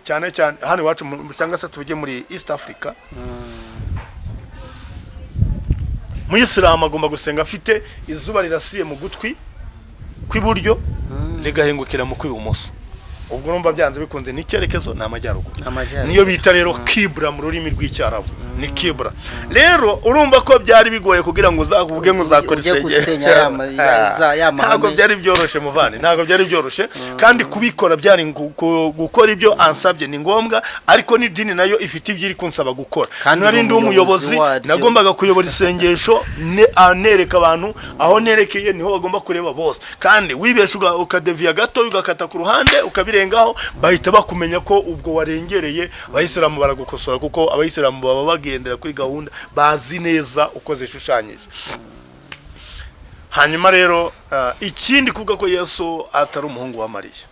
cyane hano iwacu cyangwa se tujye muri East Africa Umuyisilamu agomba gusenga afite izuba rirasiye mu gutwi kw'iburyo rigahengukira mu kw'ibumoso ubwo urumva byanze bikunze n'icyerekezo n'amajyaruguru niyo bita rero kibra mu rurimi rw'icyarabu ni kibra rero urumva ko byari bigoye kugira ngo uzavuge ngo uzakora isengero ntabwo byari byoroshye muvane ntabwo byari byoroshye kandi kubikora byari gukora ibyo ansabye ni ngombwa ariko n'idini nayo ifite ibyo iri kunsaba gukora nari ndi umuyobozi nagombaga kuyobora isengesho anereka abantu aho nerekeye niho bagomba kureba bose kandi wibesha ukadeviya gato ugakata ku ruhande ukabirengaho bahita bakumenya ko ubwo warengereye abayisilamu baragukosora kuko abayisilamu baba bagendera kuri gahunda bazi neza uko zishushanyije hanyuma rero ikindi kuvuga ko Yesu atari umuhungu wa Mariya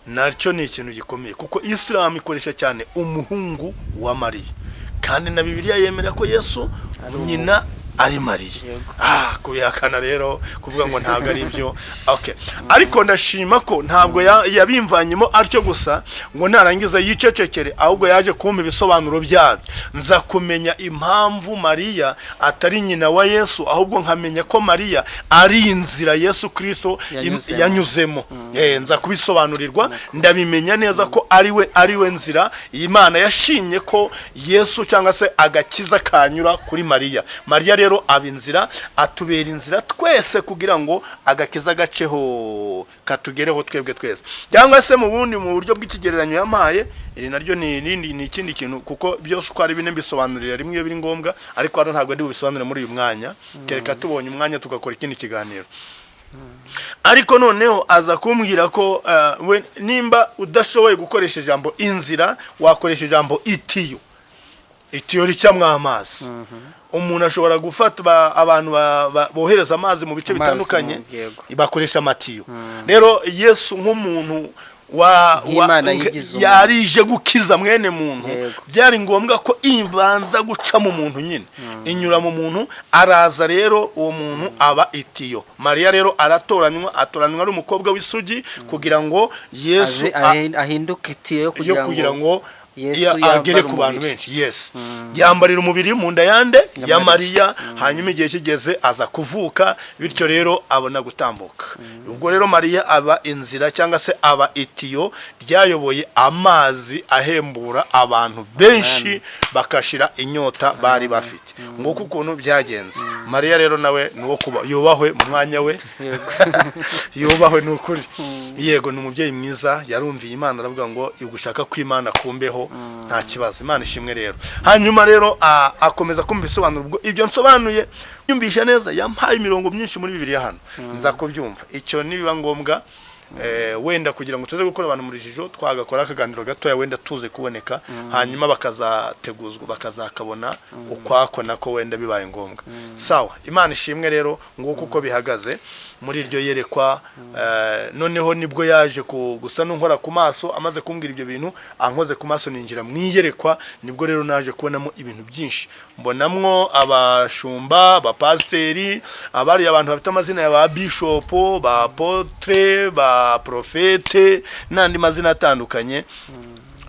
nacyo ni ikintu gikomeye, kuko Isilamu ikoresha cyane umuhungu wa Mariya, kandi na Bibiliya yemera ko Yesu nyina ari Mariya. Kubihakana rero kuvuga ngo ntabwo ari byo. Okay, ariko ndashima ko ntabwo yabimvanyemo atyo gusa ngo narangiza yicecekere, ahubwo yaje kumpa ibisobanuro byabyo, nza kumenya impamvu Mariya atari nyina wa Yesu, ahubwo nkamenya ko Mariya ari inzira Yesu Kristo yanyuzemo. Nza kubisobanurirwa, ndabimenya neza ko ari we nzira Imana yashimye ko Yesu cyangwa se agakiza kanyura kuri Mariya. Mariya rero abinzira, atubera inzira twese kugira ngo agakiza gaceho katugereho twebwe twese, cyangwa se mu buryo bw'ikigereranyo yampaye. Iri naryo ni ikindi kintu, kuko byose uko ari bine bisobanurira rimwe iyo biri ngombwa, ariko hano ntabwo ndi bubisobanure muri uyu mwanya, kereka tubonye umwanya tugakora ikindi kiganiro. Ariko noneho aza kumbwira ko we nimba udashoboye gukoresha ijambo inzira, wakoresha ijambo itiyo ricyamwa amazi. Umuntu ashobora gufata abantu bohereza amazi mu bice bitandukanye, bakoresha amatiyo. Rero Yesu nk'umuntu yarije gukiza mwene muntu, byari ngombwa ko ibanza guca mu muntu nyine, inyura mu muntu, araza rero uwo muntu aba itiyo. Mariya rero atoranwa ari umukobwa w'isugi kugira ngo Yesu ahinduke itiyo kugira ngo agere ku bantu benshi. Yes, yambarira umubiri mu nda yande ya Mariya, hanyuma igihe kigeze aza kuvuka, bityo rero abona gutambuka. Ubwo rero Mariya aba inzira cyangwa se aba itiyo ryayoboye amazi ahembura abantu benshi bakashira inyota bari bafite. Nguko ukuntu byagenze. Mariya rero nawe nuwo kuba yubahwe mu mwanya we. Yubahwe n'ukuri. Yego, ni umubyeyi mwiza, yarumviye Imana, aravuga ngo igushaka kw'Imana kumbeho nta kibazo. Imana ishimwe rero. Hanyuma rero akomeza kumva ibisobanuro. Ubwo ibyo nsobanuye nyumvisha neza, yampaye imirongo myinshi muri Bibiliya hano, nza kubyumva. Icyo nibiba ngombwa wenda kugira ngo tuze gukora abantu muri jijo, twagakora akaganiro gatoya wenda tuze kuboneka, hanyuma bakazateguzwa bakazakabona ukwako nako wenda bibaye ngombwa. Sawa, Imana ishimwe rero. Nguko uko bihagaze muri iryo yerekwa. Noneho nibwo yaje gusa n'unkora ku maso, amaze kumbwira ibyo bintu, ankoze ku maso ninjira mwiyerekwa. Nibwo rero naje kubonamo ibintu byinshi, mbonamwo abashumba, abapasiteri, abari abantu bafite amazina ya ba bishopo, ba apotre, ba profete n'andi mazina atandukanye.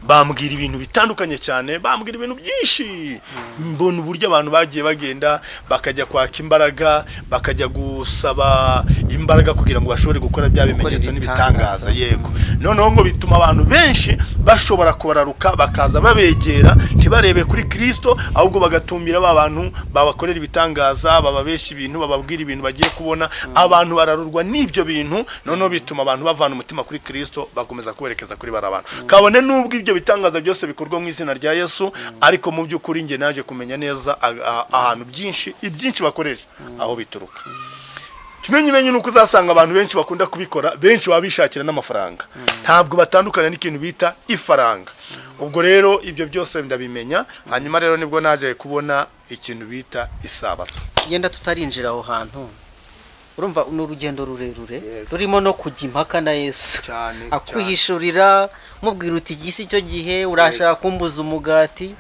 Bambwira ibintu bitandukanye cyane, bambwira ibintu byinshi. Mbona uburyo abantu bagiye bagenda bakajya kwaka imbaraga, bakajya gusaba imbaraga kugira ngo bashobore gukora bya bimenyetso n'ibitangaza. Yego, noneho ngo bituma abantu benshi bashobora kubararuka, bakaza babegera, ntibarebe kuri Kristo, ahubwo bagatumbira abantu babakorera ibitangaza, bababesha ibintu, bababwira ibintu bagiye kubona. Abantu bararurwa n'ibyo bintu, noneho bituma abantu bavana umutima kuri Kristo, bakomeza kuberekeza kuri barabantu. Kabone n'ubwo ibyo bitangaza byose bikorwa mu izina rya Yesu, ariko mu by'ukuri nge naje kumenya neza ahantu ibyinshi bakoresha aho bituruka. Kimenyimenye nuko uzasanga abantu benshi bakunda kubikora, benshi babishakira n'amafaranga, ntabwo batandukana n'ikintu bita ifaranga. Ubwo rero ibyo byose ndabimenya, hanyuma rero nibwo naje kubona ikintu bita isabato. Yenda tutarinjira aho hantu, urumva n'urugendo rurerure rurimo no kujya impaka na Yesu, akwihishurira, mubwira uti igisi cyo gihe urashaka kumbuza umugati.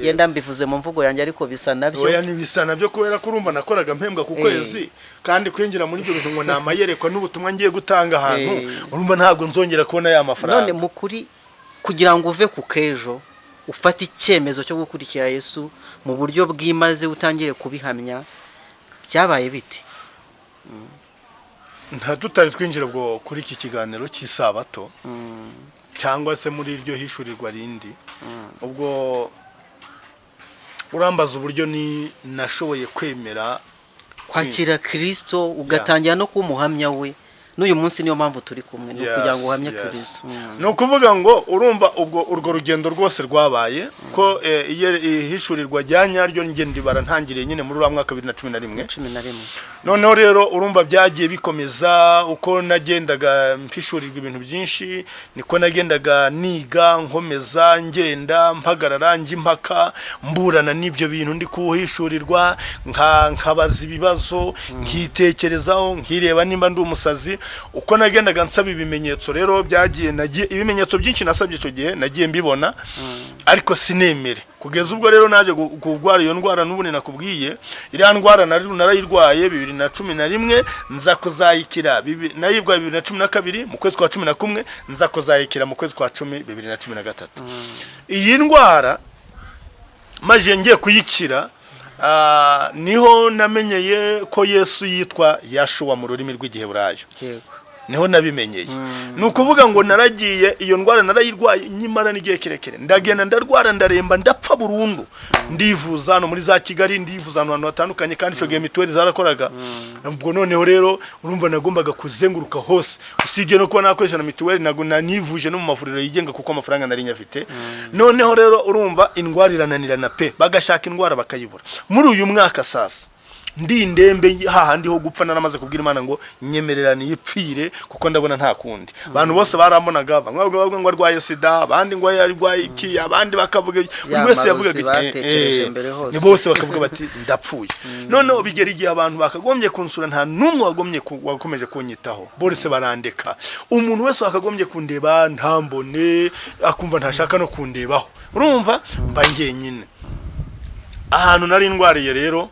Yenda mbivuze mu mvugo yanjye, ariko bisa nabyo. Oya, ni bisa nabyo, kubera ko urumva nakoraga mpembwa ku kwezi, kandi kwinjira muri ibyo bintu ngo namayerekwa n'ubutumwa ngiye gutanga ahantu, urumva ntabwo nzongera kubona ya mafaranga. None mukuri, kugira ngo uve ku kejo ufate icyemezo cyo gukurikira Yesu mu buryo bw'imaze utangire kubihamya, byabaye biti? Nta tutari twinjira bwo kuri iki kiganiro cy'isabato, cyangwa se muri iryo hishurirwa rindi. Ubwo urambaza uburyo ni nashoboye kwemera kwakira Kristo, ugatangira no kumuhamya we, n'uyu munsi niyo mpamvu turi kumwe no kugira ngo uhamye Kristo. No kuvuga ngo urumva ubwo urwo rugendo rwose rwabaye ko ihishurirwa ryanyaryo nge ndibara ntangiriye nyine muri mwaka 2011. Noneho rero urumva byagiye bikomeza uko nagendaga mpishurirwa ibintu byinshi, niko nagendaga niga nkomeza ngenda mpagarara ngimpaka mburana n'ibyo bintu ndi kuhishurirwa, nkabaza ibibazo, nkitekerezaho, nkireba nimba ndi umusazi. Uko nagendaga nsaba ibimenyetso rero byagiye ibimenyetso byinshi nasabye icyo gihe nagiye mbibona, ariko sinemere. Kugeza ubwo rero naje kugwara iyo ndwara n'ubune nakubwiye, iriya ndwara narayirwaye 2011, nza kuzayikira nayirwaye 2012 mu kwezi kwa 11, nza kuzayikira mu kwezi kwa 10 2013. Iyi ndwara maje ngiye kuyikira niho namenyeye ko Yesu yitwa Yahishuriwe mu rurimi rw'Igiheburayo. Niho nabimenyeye. Nukuvuga ngo naragiye iyo ndwara narayirwaye nyimara n'igihe kirekire, ndagenda ndarwara ndaremba ndapfa burundu, ndivuza no muri za Kigali, ndivuza ahantu hatandukanye, kandi cyo gihe mituweli zarakoraga. Ubwo noneho rero urumva nagombaga kuzenguruka hose, usibye no kuba nakoresha na mituweli nivuje no mu mavuriro yigenga kuko amafaranga nari nyafite. Noneho rero urumva indwara irananirana pe, bagashaka indwara bakayibura. Muri uyu mwaka sasa ndi ndembe hahandi ho gupfa, naramaze kubwira Imana ngo nyemererane yipfire kuko ndabona nta kundi. Abantu bose baramonaga, bamwe bavuga ngo arwaye sida, abandi ngo yarwaye iki, abandi bakavuga buri wese yavuga giti ni bose bakavuga bati ndapfuye. None bigera igihe abantu bakagombye kunsura, nta numwe wakomeje kunyitaho, bose barandeka. Umuntu wese wakagombye kundeba ntambone, akumva ntashaka no kundebaho. Urumva mba ngenyine ahantu nari ndwariye rero.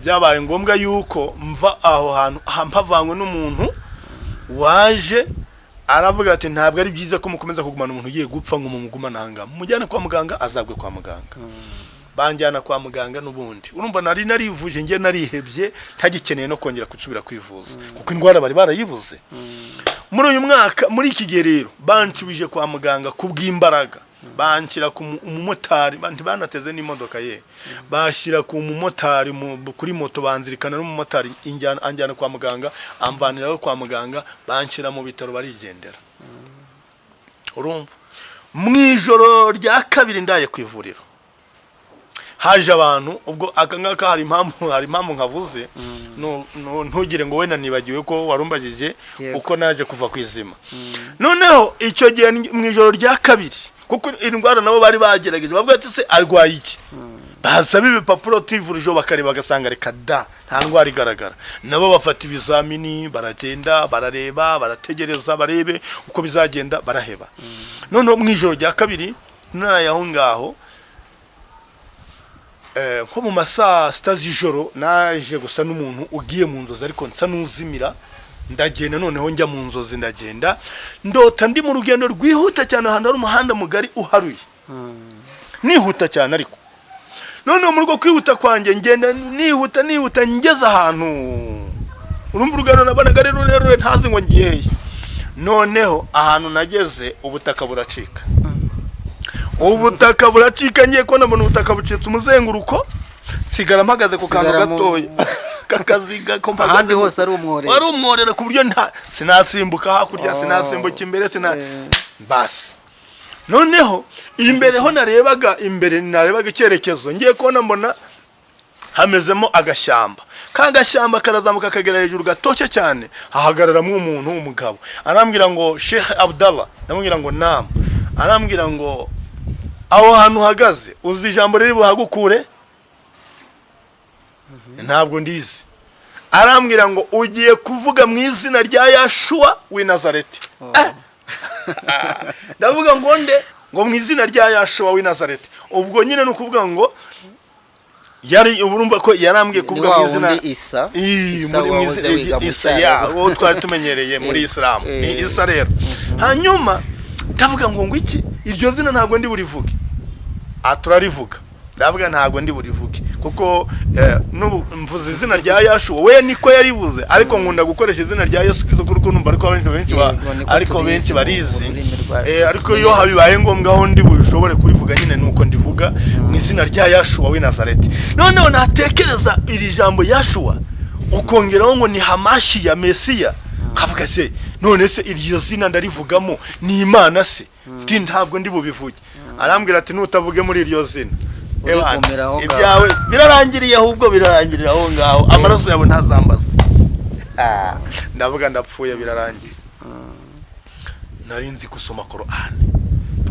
Byabaye ngombwa yuko mva aho hantu mpavanywe n'umuntu waje aravuga ati ntabwo ari byiza ko mukomeza kugumana umuntu ugiye gupfa ngo mumugumana hanga, mujyane kwa muganga, azagwe kwa muganga. Banjyana kwa muganga n'ubundi urumva narivuje ngiye narihebye, ntagikeneye no kongera gusubira kwivuza kuko indwara bari barayivuze. Muri uyu mwaka muri iki gihe rero bancubije kwa muganga kubw'imbaraga, banshyira ku umumotari, banateze n'imodoka ye, bashyira ku umumotari kuri moto, banzirikana n'umumotari anjyana kwa muganga, amvaniraho kwa muganga, banshyira mu bitaro barigendera. Urumva mwijoro rya kabiri ndaye kwivuriro haje abantu, ubwo akangaka hari impamvu nkavuze, ntugire ngo wenda nibagiwe ko warumbagije uko naje kuva kwizima. Noneho icyo gihe mwijoro rya kabiri, kuko indwara nabo bari bagerageje, bavuga ati se arwaye iki, basaba ibipapuro tivurijo bakareba bagasanga reka da nta ndwara igaragara. Nabo bafata ibizamini, baragenda barareba, barategereza barebe uko bizagenda, baraheba. Noneho mwijoro rya kabiri narayaho ngaho, nko mu masaa 6 z'ijoro naje gusa n'umuntu ugiye mu nzozi, ariko nsa n'uzimira. Ndagenda noneho njya mu nzozi, ndagenda ndota ndi mu rugendo rwihuta cyane, ahantu hari umuhanda mugari uharuye, nihuta cyane. Ariko noneho mu rwo kwihuta kwanjye ngenda nihuta ngeze ahantu, urumva urugendo nabanaga rero ntazi ngo ngiye hehe. Noneho ahantu nageze ubutaka buracika, ubutaka buracika, ngiye ko nabona ubutaka bucitse umuzenguruko, sigara mpagaze ku kantu gatoya kakaziga ko mpagaze, ahandi hose ari umworera ku buryo sinasimbuka hakurya, sinasimbuka imbere, basi. Noneho imbere ho narebaga icyerekezo, ngiye ko mbona hamezemo agashyamba, kagashyamba karazamuka kagera hejuru gatoshye cyane, hahagararamo umuntu w'umugabo, arambwira ngo Shehe Abdalla, namubwira ngo nam, arambwira ngo aho hantu hagaze uzi ijambo riri buhagukure, ntabwo ndizi. Arambwira ngo ugiye kuvuga mu izina rya Yahishuriwe w'i Nazareti. Ndavuga ngo ngo mu izina rya Yahishuriwe w'i Nazareti. Ubwo nyine nukuvuga ngo yari urumva ko yarambwiye kuvuga mu izina Isa ya wo twari tumenyereye muri Isilamu, ni Isa rero. Hanyuma ndavuga ngo iki iryo zina ntabwo ndi burivuge, turarivuga. Ndavuga ntabwo ndi burivuge kuko mvuze izina rya Yahishuriwe, we niko yarivuze, ariko nkunda gukoresha izina rya Yesu Kristo kuko numva ariko benshi barizi, ariko iyo habibaye ngombwa aho ndi bushobore kurivuga nyine nuko ndivuga mu izina rya Yahishuriwe w'i Nazareti. Noneho natekereza iri jambo Yahishuriwe ukongeraho ngo ni Hamashi ya Mesiya, kavuga se none se iryo zina ndarivugamo ni Imana se ntabwo ndi bubivuge arambwira ati nutavuge muri iryo zina ibyawe birarangiriye ahubwo birarangirira aho ngaho amaraso yawe ntazambazwe ndavuga ndapfuye birarangiye nari nzi gusoma Qur'an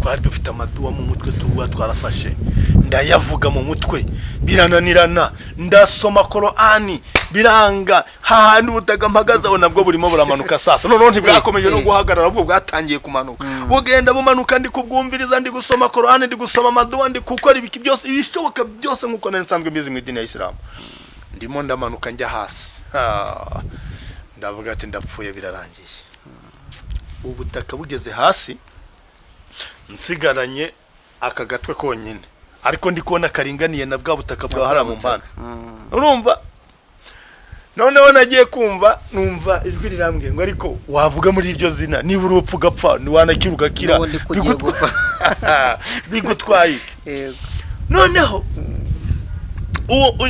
twari dufite amaduwa mu mutwe tuba twarafashe ndayavuga mu mutwe birananirana ndasoma Qur'an biranga hahandi ubutaga mpagazaho nabwo burimo buramanuka sasa none ntibwakomeje no guhagarara ubwo bwatangiye kumanuka bugenda bumanuka ndi kubwumviriza ndi gusoma Qur'an ndi gusoma amaduwa ndi gukora ibiki byose ibishoboka byose nkuko nari nsanzwe mbizi mu idini ya Isilamu ndimo ndamanuka njya hasi ndavuga ati ndapfuye birarangiye ubutaka bugeze hasi nsigaranye aka gatwe konyine ariko ndi kubona karinganiye na bwa butaka bwa hara mu mpana urumva noneho nagiye kumva numva ijwi rirambwiye ngo ariko wavuga muri iryo zina niba urupfu gapfa niwanakira ugakira bigutwaye noneho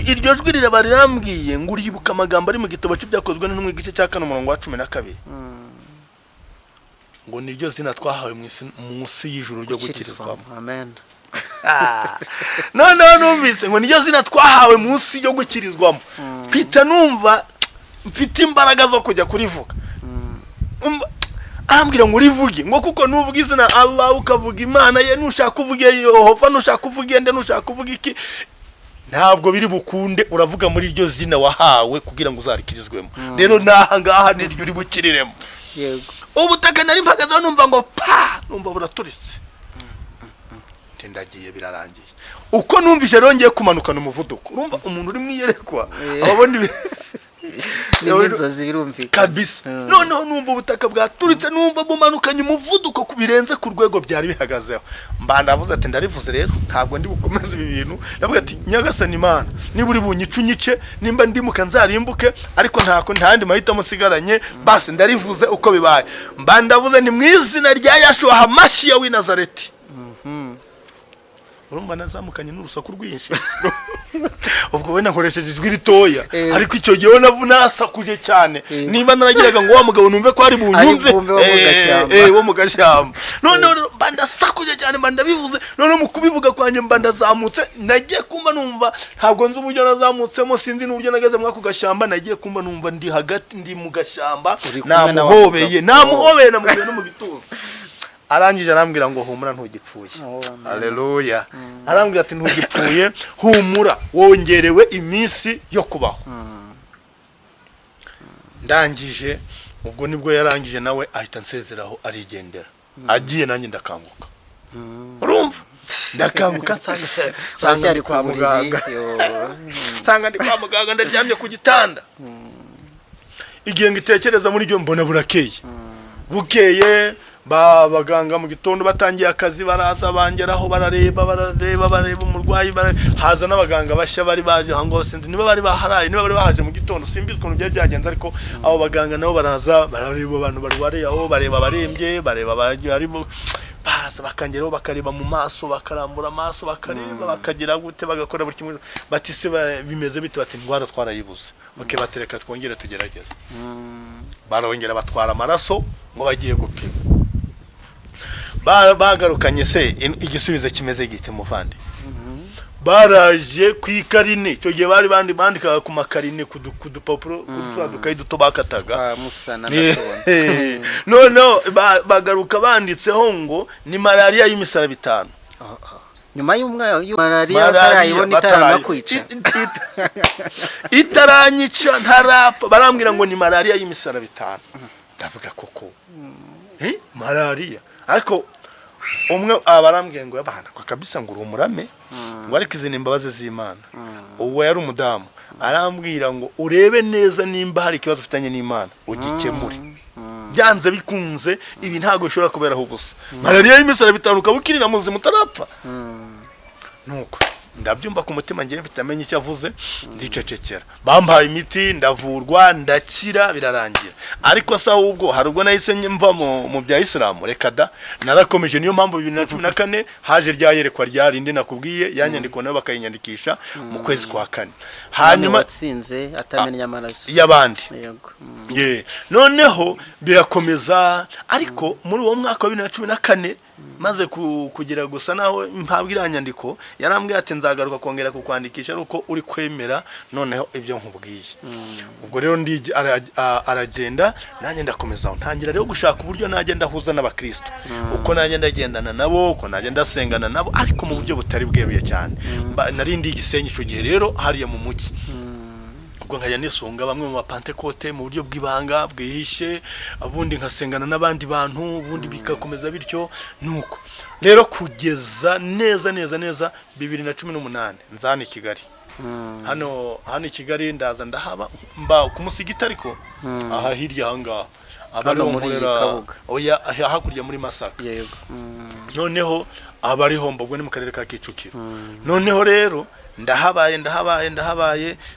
iryo jwi rirambwiye ngo uribuka amagambo ari mu gitabo cy'ibyakozwe n'intumwa igice cya 4 umurongo wa 12 ngo niryo zina twahawe munsi y'ijuru ryo gukirizwamo amen no numvise ngo niryo zina twahawe munsi yo gukirizwamo pita numva mfite imbaraga zo kujya kurivuga arambwira ngo urivuge ngo kuko nuvuga izina Allah ukavuga Imana ye nushaka kuvuga Yehova nushaka kuvuga ende nushaka kuvuga iki ntabwo biri bukunde uravuga muri iryo zina wahawe kugira ngo uzarikirizwemo rero naha ngaha niryo uri bukiriremo yego ubutaka nari mpagazaho numva ngo numva buraturitse ndagiye birarangiye uko numvise rongeye kumanukana umuvuduko urumva umuntu uri mwiyerekwa ababona n'inzozi birumvika kabisa noneho numva ubutaka bwaturitse numva bumanukanye umuvuduko kubirenze ku rwego byari bihagazeho mbandavuze ati ndarivuze rero ntabwo ndi bukomeze ibi bintu ndavuga ati nyagasani Imana niba uri bunyice nimba ndimuka nzarimbuke ariko ntandi mahitamo nsigaranye basi ndarivuze uko bibaye mbandavuze ni mu izina rya Yahishuriwe Hamashiya w'i Nazareti urumva nazamukanye n'urusaku rwinshi ubwo we nakoresheje ijwi ritoya ariko icyo gihe nasakuje cyane niba naragiraga ngo wa mugabo numve ko ari bunyumve wo mu gashyamba none bandasakuje cyane bandabivuze none mu kubivuga kwanje mbandazamutse nagiye kumba numva ntabwo nzi uburyo nazamutsemo sinzi n'uburyo nageze mu gashyamba nagiye kumba numva ndi hagati ndi mu gashyamba namuhobeye namugiye no mu gituza arangije arambwira ngo humura ntugipfuye haleluya arambwira ati ntugipfuye humura wongerewe iminsi yo kubaho ndangije ubwo nibwo yarangije nawe ahita nsezeraho arigendera agiye nanjye ndakanguka urumva ndakanguka nsanga ari kwa muganga ndaryamye ku gitanda igihe ngitekereza muri ryo mbona burakeye baganga mu gitondo batangiye akazi baraza bangeraho barareba umurwayi haza n'abaganga bashya bari baje hango sinzi niba bari baharaye niba bari bahaje mu gitondo simbizi ukuntu byari byagenze ariko abo baganga nabo baraza barareba abantu barwariye aho bareba barembye bareba barimo baza bakangeraho bakareba mu maso bakarambura amaso bakareba bakagira gute bagakora buri kimwe bati se bimeze bite bati ndwara twarayibuze batereka twongere tugerageze barongera batwara amaraso ngo bagiye gupima bagarukanye se igisubizo kimeze gite muvandi baraje kwikarine cyo gihe bari bandika ku makarine kudupapuro kudukayi duto bakataga musana no bagaruka banditseho ngo ni malaria y'imisaraba 5 nyuma y'umwaka malaria utarayibona itaranakwica itaranyica ntarapfa barambwira ngo ni malaria y'imisaraba 5 ndavuga koko malaria ariko umwe abarambwiye ngo yabana kwa kabisa ngo urumurame ngo ariko izindi imbabazi z'Imana uwo yari umudamu arambwira ngo urebe neza nimba hari ikibazo ufitanye n'Imana ugikemure byanze bikunze ibi ntago bishobora kuberaho ubusa malaria y'imisaraba 5 ukabukirira muzima utarapfa nuko ndabyumva ku mutima ngiye mfitamenye icyo avuze ndicecekera bampaye imiti ndavurwa ndakira birarangira ariko sa ubwo hari ubwo nahise mva mu bya Isilamu reka da narakomeje niyo mpamvu 2014 haje ryayerekwa rya rindi nakubwiye yanyandiko nayo bakayinyandikisha mu kwezi kwa 4 hanyuma watsinze atamenya amaraso y'abandi yego noneho birakomeza ariko muri uwo mwaka wa 2014 maze kugira gusa naho mpabwa iranyandiko yarambwiye ati nzagaruka kongera kukwandikisha uko uri kwemera noneho ibyo nkubwiye ubwo rero aragenda nanjye ndakomeza ntangira rero gushaka uburyo nagenda huza n'abakristo uko nagenda gendana nabo uko nagenda sengana nabo ariko mu buryo butari bweruye cyane narindi igisenyi cyo gihe rero hariya mu mujyi ubwo nkajya nisunga bamwe mu bapantekote mu buryo bw'ibanga bwihishe abundi nkasengana n'abandi bantu ubundi bikakomeza bityo nuko rero kugeza neza 2018 nzana i Kigali hano i Kigali ndaza ndahaba mba kumusigita ariko aha hirya hanga abari muri oya hakurya muri Masaka yego noneho abari hombo bwo ni mu karere ka Kicukiro noneho rero ndahabaye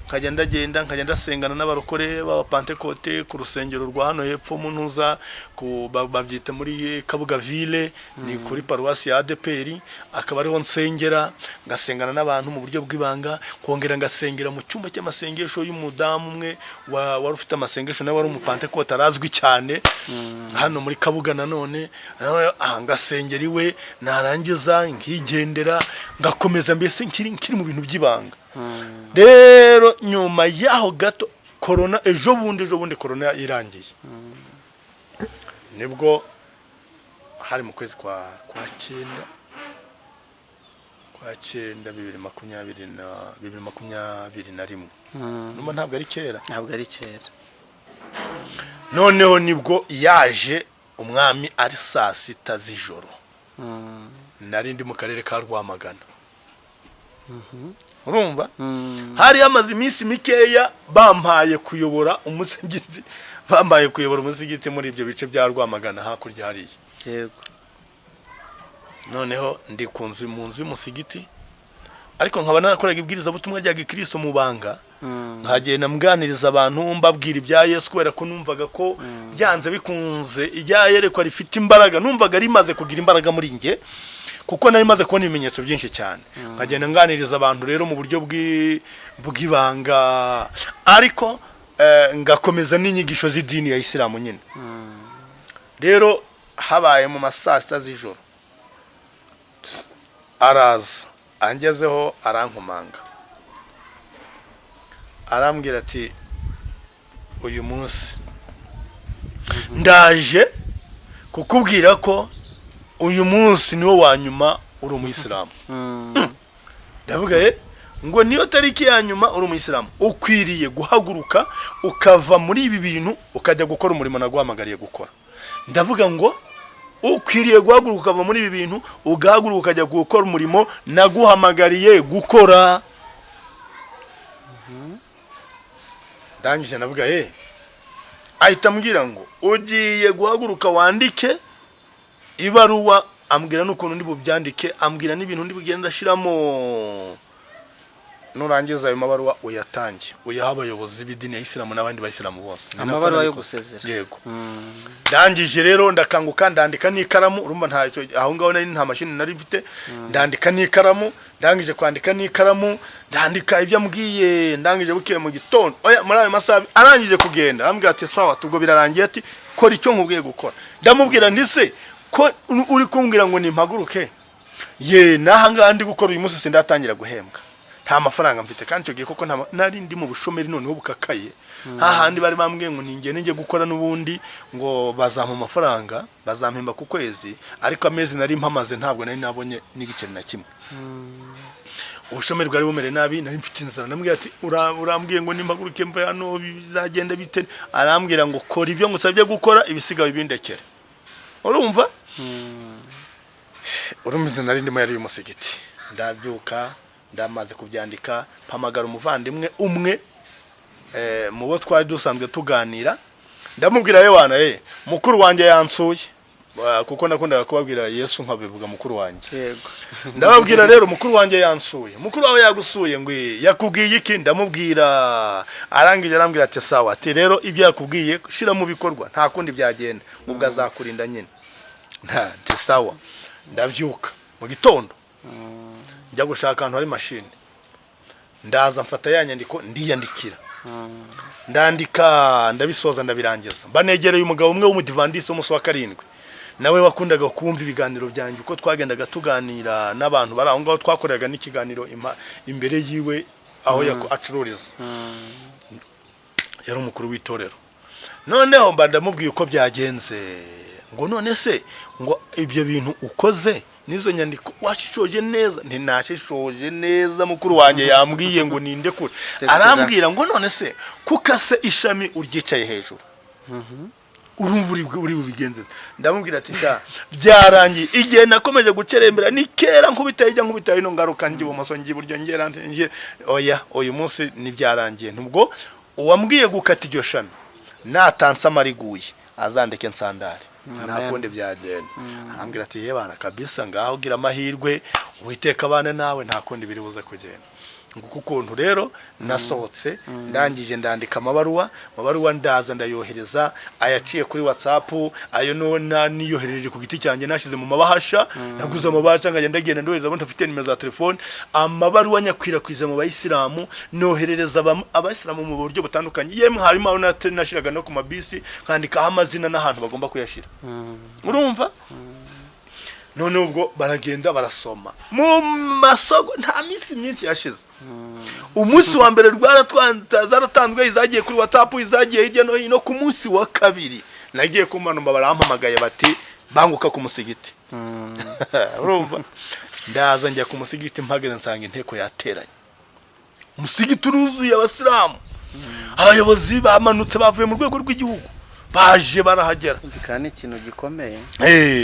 nkajya ndagenda nkajya ndasengana n'abarokore b'abapantekote ku rusengero rwa hano hepfo mu ntuza babyita muri Kabuga ville ni kuri paruwasi ya ADPR akaba ariho nsengera ngasengana n'abantu mu buryo bw'ibanga kongera ngasengera mu cyumba cy'amasengesho y'umudamu umwe wari ufite amasengesho nawe wari umupantekote arazwi cyane hano muri Kabuga nanone ngasengera iwe narangiza nkigendera ngakomeza mbese nkiri mu bintu by'ibanga rero nyuma yaho gato corona ejo bundi corona irangiye nibwo hari mu kwezi kwa 9 2021 numva ntabwo ari kera noneho nibwo yaje umwami ari saa 6 z'ijoro nari ndi mu karere ka Rwamagana urumva hari amazi iminsi mikeya bampaye kuyobora umusigiti muri ibyo bice bya Rwamagana hakurya hariya yego noneho ndi mu nzu y'umusigiti ariko nkaba narakoraga ibwiriza butumwa rya Kristo mu banga nkagenda mganiriza abantu mbabwira ibya Yesu kubera ko numvaga ko byanze bikunze ijyayerekwa rifite imbaraga numvaga rimaze kugira imbaraga muri nge kuko nari maze kubona ibimenyetso byinshi cyane nkagenda nganiriza abantu rero mu buryo bw'ibanga ariko ngakomeza n'inyigisho z'idini ya Isilamu nyine rero habaye mu masaa 6 z'ijoro araza angezeho arankomanga arambwira ati uyu munsi ndaje kukubwira ko uyu munsi niwo wanyuma uri umuyisilamu ndavuga ngo niyo tariki ya nyuma uri umuyisilamu ukwiriye guhaguruka ukava muri ibi bintu ukajya gukora umurimo naguhamagariye gukora ndavuga ngo ukwiriye guhaguruka ukava muri ibi bintu ugahaguruka ukajya gukora umurimo naguhamagariye gukora ndangije navuga ahita ambwira ngo ugiye guhaguruka wandike ibaruwa ambwira n'ukuntu ndi bubyandike ambwira n'ibintu ndi bugenda ashiramo nurangiza ayo mabaruwa uyatange uyaha abayobozi b'idini ya Isilamu n'abandi bayisilamu bose amabaruwa yo gusezera yego ndangije rero ndakanguka ndandika n'ikaramu urumva nta aho ngaho nari nta mashini nari mfite ndandika n'ikaramu ndangije kwandika n'ikaramu ndandika ibyo ambwiye ndangije bukiye mu gitondo oya muri ayo masaha arangije kugenda ambwira ati sawa tubwo birarangiye ati kora icyo nkubwiye gukora ndamubwira ndise ko uri kumbwira ngo nimpaguruke nahanga ndi gukora uyu munsi sindatangira guhembwa nta mafaranga mfite kandi cyo gihe koko nari ndi mu bushomeri noneho bukakaye hahandi bari bambwiye ngo ninge gukora n'ubundi ngo bazampa amafaranga bazampemba ku kwezi ariko amezi nari mpamaze ntabwo nari nabonye n'igiceri na kimwe ubushomeri bwari bumere nabi nari mfite inzara namubwira ati urambwiye ngo nimpaguruke mva hano bizagenda bite arambwira ngo kora ibyo ngusabye gukora ibisigaye bindekere urumva nari ndimo yari umusigiti ndabyuka ndamaze kubyandika mpamagara umuvandimwe umwe mu bo twari dusanzwe tuganira ndamubwira wana mukuru wanjye yansuye kuko nakundaga kubabwira Yesu nkabivuga mukuru wanjye. Yego. Ndababwira rero mukuru wanjye yansuye. Mukuru wawe yagusuye ngo yakubwiye iki? Ndamubwira, arangije arambwira ati sawa, ati rero ibyo yakubwiye shira mu bikorwa, nta kundi byagenda, ubwo azakurinda nyine. Ati sawa. Ndabyuka mu gitondo njya gushaka ahantu hari mashine, ndaza mfata ya nyandiko ndiyandikira, ndandika ndabisoza ndabirangiza. Banegereye umugabo umwe w'umudivandisi w'umunsi wa karindwi, nawe wakundaga kumva ibiganiro byanjye uko twagendaga tuganira n'abantu bari aho ngaho, twakoreraga n'ikiganiro imbere yiwe aho acururiza. Yari umukuru w'itorero. Noneho mba ndamubwiye uko byagenze, ngo none se ngo ibyo bintu ukoze nizo nyandiko washishoje neza? Ntinashishoje neza, mukuru wanjye yambwiye ngo ninde kure. Arambwira ngo none se kukase ishami uryicaye hejuru, urumva uri bubigenze? Ndamubwira ati byarangiye. Igihe nakomeje gucerembera ni kera nkubitaye ino ngaruka ngi bumoso ngi buryo ngera oya, uyu munsi ni byarangiye. Nubwo uwambwiye gukata iryo shami natansa mariguye azandeke nsandare, nta kundi byagenda. Arambwira ati yebana kabisa, ngaho gira amahirwe Uwiteka abana nawe, nta kundi biri buze kugenda. Nguko ukuntu rero nasohotse, ndangije ndandika amabaruwa ndaza ndayohereza, ayaciye kuri WhatsApp, ayo nona niyohereje ku giti cyanjye nashize mu mabahasha, naguze amabahasha ngagenda ndohereza abo ntafite nimero za telefone. Amabaruwa nyakwirakwiza mu Bayisilamu, noherereza Abayisilamu mu buryo butandukanye, yemwe harimo aho nashiraga no ku mabisi nkandikaho amazina n'ahantu bagomba kuyashira. Urumva? None ubwo baragenda barasoma mu masogo, nta misi myinshi yashize. Umunsi wa mbere zaratanzwe, izagiye kuri WhatsApp, izagiye hirya no hino. Ku munsi wa kabiri nagiye kumanuma, barampamagaye bati banguka ku musigiti. Urumva? Ndaza njya ku musigiti, mpageze nsanga inteko yateranye. Umusigiti uruzuye Abasilamu, abayobozi bamanutse bavuye mu rwego rw'igihugu, baje barahagera. Kandi ikintu gikomeye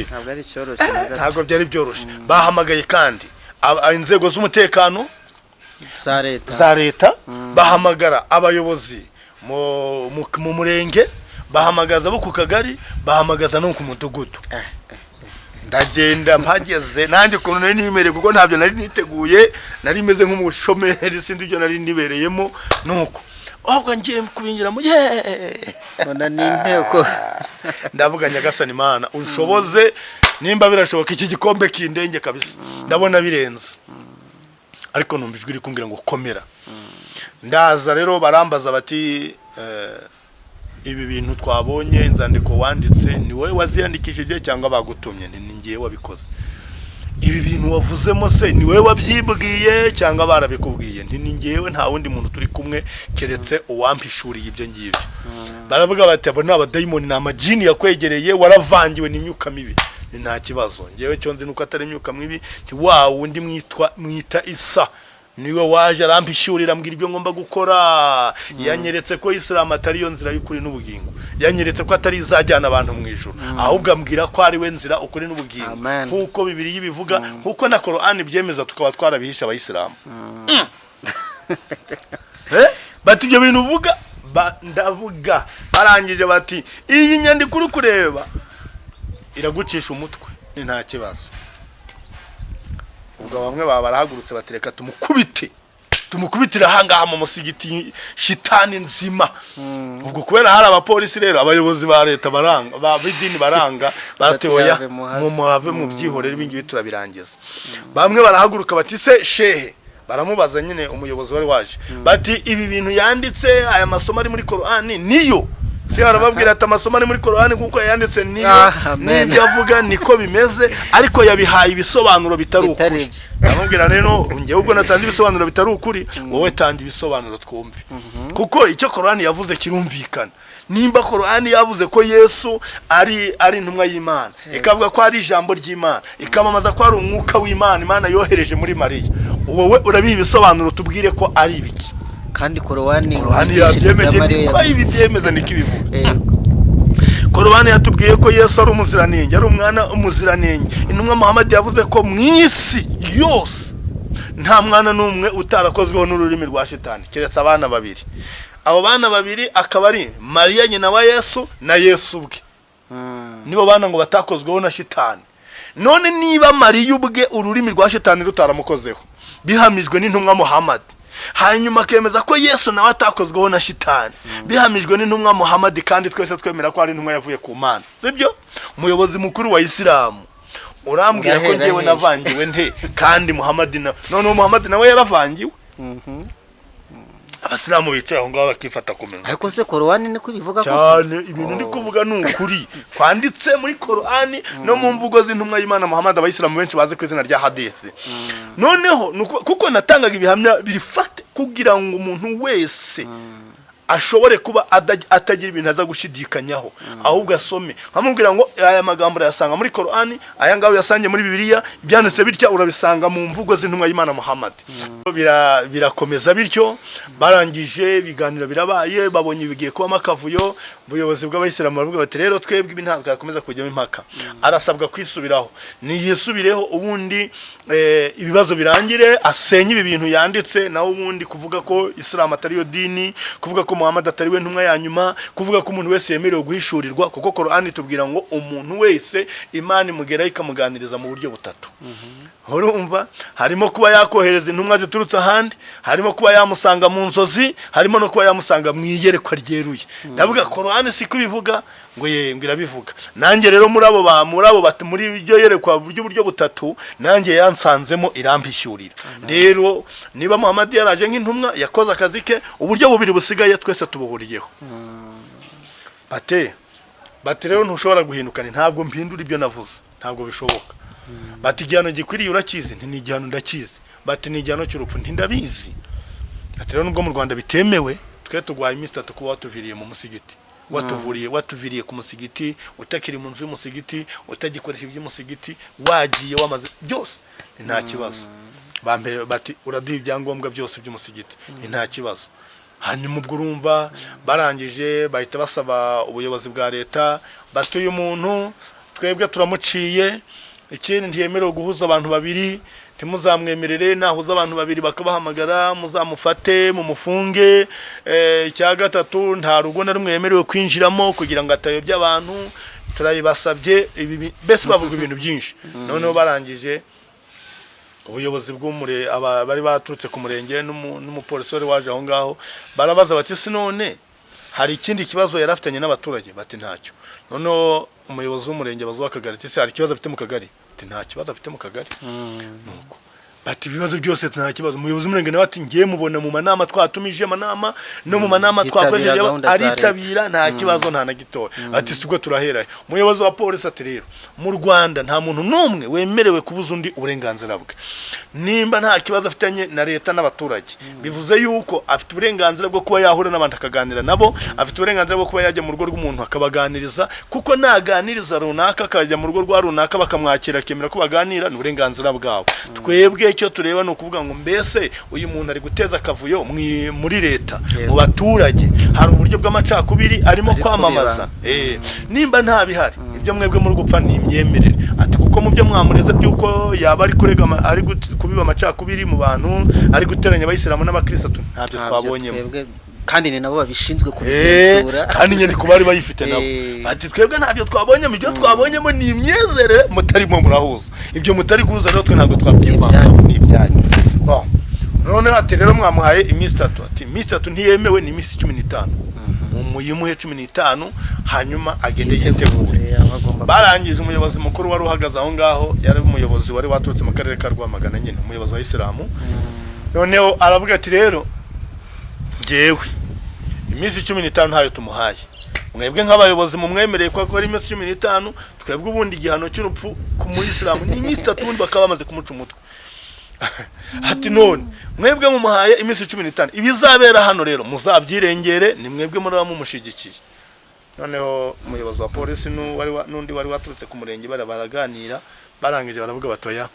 ntabwo ari cyoroshye, ntabwo byari byoroshye. Bahamagaye kandi inzego z'umutekano za leta, bahamagara abayobozi mu murenge, bahamagaza abo ku kagari, bahamagaza no ku mudugudu. Ndagenda mpageze nanjye ukuntu nari nimereye, kuko ntabyo nari niteguye, nari meze nk'umushomeri, sindi ibyo nari nibereyemo. Nuko ahubwo ngiye kubinjiramo, mbona ni inteko. Ndavuga Nyagasani Imana unshoboze, nimba birashoboka iki gikombe kindenge kabisa, ndabona birenze. Ariko numva ijwi rikumbwira ngo komera. Ndaza rero barambaza bati ibi bintu twabonye, inzandiko wanditse ni wowe waziyandikishije cyangwa bagutumye? Ni ngiye wabikoze. Ibi bintu wavuzemo se ni wowe wabyibwiye cyangwa barabikubwiye? Ni ngewe, nta wundi muntu turi kumwe keretse uwampishuriye ibyo ngibyo. Baravuga bati abo ni abadayimoni, ni amajini yakwegereye, waravangiwe n'imyuka mibi. Ni nta kibazo, ngewe cyo nzi nuko atari imyuka mibi, nti wa wundi mwita Isa niwe waje arampishurira, ambwira ibyo ngomba gukora. Yanyeretse ko Isilamu atari yo nzira y'ukuri n'ubugingo, yanyeretse ko atari izajyana abantu mu ijuru, ahubwo ambwira ko ari we nzira, ukuri n'ubugingo, nkuko Bibiliya ibivuga, nkuko na Korani byemeza, tukaba twarabihisha Abayisilamu. Bati ibyo bintu uvuga, ndavuga. Barangije bati iyi nyandiko uri kureba iragucisha umutwe, ni nta kibazo. Ubwo bamwe barahagurutse batereka tumukubitira hangaha mu musigiti, shitani nzima. Ubwo kubera hari abapolisi rero, abayobozi ba leta baranga, b'idini baranga, bateoya mu muhave mu byihorere, ibingibi turabirangiza. Bamwe barahaguruka bati se Shehe, baramubaza nyine umuyobozi wari waje, bati ibi bintu yanditse, aya masomo ari muri Korani niyo? Shehe arababwira ati amasomo ari muri Korani kuko yanditse niyo, n'ibyo avuga niko bimeze, ariko yabihaye ibisobanuro bitari ukuri. Amubwira rero ngewe ubwo natanze ibisobanuro bitari ukuri, wowe tanga ibisobanuro twumve, kuko icyo Korani yavuze kirumvikana. Nimba Korani yavuze ko Yesu ari intumwa y'Imana, ikavuga ko ari ijambo ry'Imana, ikamamaza ko ari umwuka w'Imana Imana yohereje muri Mariya, wowe urabiha ibisobanuro tubwire ko ari ibiki? Kandi Korani yabyemeje ko ibibyemeza niko ibivuga. Korani yatubwiye ko Yesu ari umuziranenge, ari umwana umuziranenge. Intumwa Muhammad yavuze ko mu isi yose nta mwana n'umwe utarakozweho n'ururimi rwa shitani keretse abana babiri. Abo bana babiri akaba ari Mariya nyina wa Yesu na Yesu ubwe. nibo bana ngo batakozweho na shitani. None niba Mariya ubwe ururimi rwa shitani rutaramukozeho bihamijwe n'intumwa Muhammad, hanyuma kemeza ko Yesu nawe atakozweho na shitani bihamijwe n'intumwa Muhammad, kandi twese twemera ko ari intumwa yavuye ku Mana, sibyo? Umuyobozi mukuru wa Isilamu urambwira ko ngewe navangiwe nte kandi Muhammad none Muhammad nawe yaravangiwe? Abasilamu bicaye aho ngaho bakifata ku minwa. Ariko se Korani ni ko bivuga ko cyane ibintu ndi kuvuga ni ukuri kwanditse muri Korani no mu mvugo z'intumwa y'Imana Muhammad, abayisilamu benshi baze ku izina rya hadith. Noneho kuko natangaga ibihamya biri fact kugira ngo umuntu wese ashobore kuba atagira ibintu aza gushidikanyaho, ahubwo asome nkamubwira ngo aya magambo yasanga muri Korani, aya ngaho yasange muri Bibiliya, byanditse bitya urabisanga mu mvugo z'intumwa y'Imana Muhammad. Birakomeza bityo, barangije biganira birabaye, babonye bigiye kuba makavuyo. Ubuyobozi bw'abayisilamu baravuga bati rero twebwe ibi ntabwo yakomeza kujyamo impaka, arasabwa kwisubiraho, niyisubireho ubundi ibibazo birangire, asenye ibi bintu yanditse, naho ubundi kuvuga ko Isilamu atari yo dini, kuvuga ko Muhammad atari we ntumwa ya nyuma, kuvuga ko umuntu wese yemerewe guhishurirwa, kuko Korani tubwira ngo umuntu wese Imana imugeraho ikamuganiriza mu buryo butatu. Urumva harimo kuba yakohereza intumwa ziturutse ahandi, harimo kuba yamusanga mu nzozi, harimo no kuba yamusanga mu iyerekwa ryeruye. Ndavuga Korani siko bivuga ngo irabivuga. Nanjye rero muri abo muri ibyo yerekwa buryo butatu, nanjye yansanzemo irampishyurira. Rero niba Muhammad yaraje nk'intumwa yakoze akazi ke, uburyo bubiri busigaye twese tubuhuriyeho. Bate rero ntushobora guhindukana, ntabwo mpindura ibyo navuze, ntabwo bishoboka. Bati igihano gikwiriye urakizi, nti ni igihano ndakizi. Bati ni igihano cy'urupfu, nti ndabizi. Ati rero nubwo mu Rwanda bitemewe, twe tugwaye iminsi 3 kuba watuviriye mu musigiti, watuviriye ku musigiti, utakiri mu nzu y'umusigiti, utagikoresha iby'umusigiti, wagiye wamaze byose, nta kibazo. Bati uraduha ibyangombwa byose by'umusigiti, nta kibazo. Hanyuma ubwo urumva barangije bahita basaba ubuyobozi bwa leta, batuye umuntu twebwe turamuciye, ikindi ntiyemerewe guhuza abantu babiri, ntimuzamwemerere nahuza abantu babiri bakabahamagara muzamufate mumufunge. Icya gatatu nta rugo na rumwe yemerewe kwinjiramo kugira ngo atayobya abantu, turabibasabye. Bese bavuga ibintu byinshi. Noneho barangije ubuyobozi bw'umure bari baturutse ku murenge n'umupolisi wari waje aho ngaho, barabaza bati se none hari ikindi kibazo yarafitanye n'abaturage? Bati ntacyo. Noneho umuyobozi w'umurenge bazwa akagari, ati se hari ikibazo afite mu kagari? Ati nta kibazo afite mu kagari. Nuko bati ibibazo byose nta kibazo. Umuyobozi w'umurenge nawe ati ngiye mubona mu manama twatumije amanama no mu manama twakoresheje aritabira, nta kibazo nta na gitoya. Ati sibwo turaheraye. Umuyobozi wa polisi ati rero mu Rwanda nta muntu numwe wemerewe kubuza undi uburenganzira bwe, nimba nta kibazo afitanye na leta n'abaturage, bivuze yuko afite uburenganzira bwo kuba yahura n'abantu akaganira nabo, afite uburenganzira bwo kuba yajya mu rugo rw'umuntu akabaganiriza, kuko naganiriza runaka akajya mu rugo rwa runaka bakamwakira akemera ko baganira, ni uburenganzira bwabo. Twebwe icyo tureba no kuvuga ngo mbese uyu muntu ari guteza akavuyo muri leta mu baturage, hari uburyo bw'amacakubiri arimo kwamamaza. Nimba nta bihari ibyo mwebwe muri gupfa ni imyemerere. Ati kuko mu byo mwamureze byuko yaba ari kurega ari kubiba amacakubiri mu bantu, ari guteranya abayisilamu n'abakristo, ntabyo twabonyemo, kandi ni nabo babishinzwe kubigenzura, kandi nyine ku bari bayifite nabo. Ati twebwe ntabyo twabonyemo, ibyo twabonyemo ni imyezere mutarimo murahuza, ibyo mutari guhuza rero twe ntabwo twabyivanga ni ibyanyu. None ati rero mwamuhaye iminsi 3, ati iminsi 3 ntiyemewe, ni iminsi 15, muyimuhe 15 hanyuma agende yitegure. Barangije umuyobozi mukuru wari uhagaze aho ngaho, yari umuyobozi wari waturutse mu karere ka Rwamagana, nyine umuyobozi wa Isilamu. Noneho aravuga ati rero ngewe iminsi 15 ntayo tumuhaye, mwebwe nk'abayobozi mumwemereye ko ari iminsi 15, twebwe ubundi igihano cy'urupfu ku Muyisilamu ni iminsi 3 ubundi bakaba bamaze kumuca umutwe. Ati none mwebwe mumuhaye iminsi 15, ibizabera hano rero muzabyirengere, ni mwebwe muri bamumushigikiye. Noneho umuyobozi wa polisi n'undi wari waturutse ku murenge baraganira, barangije baravuga batoya,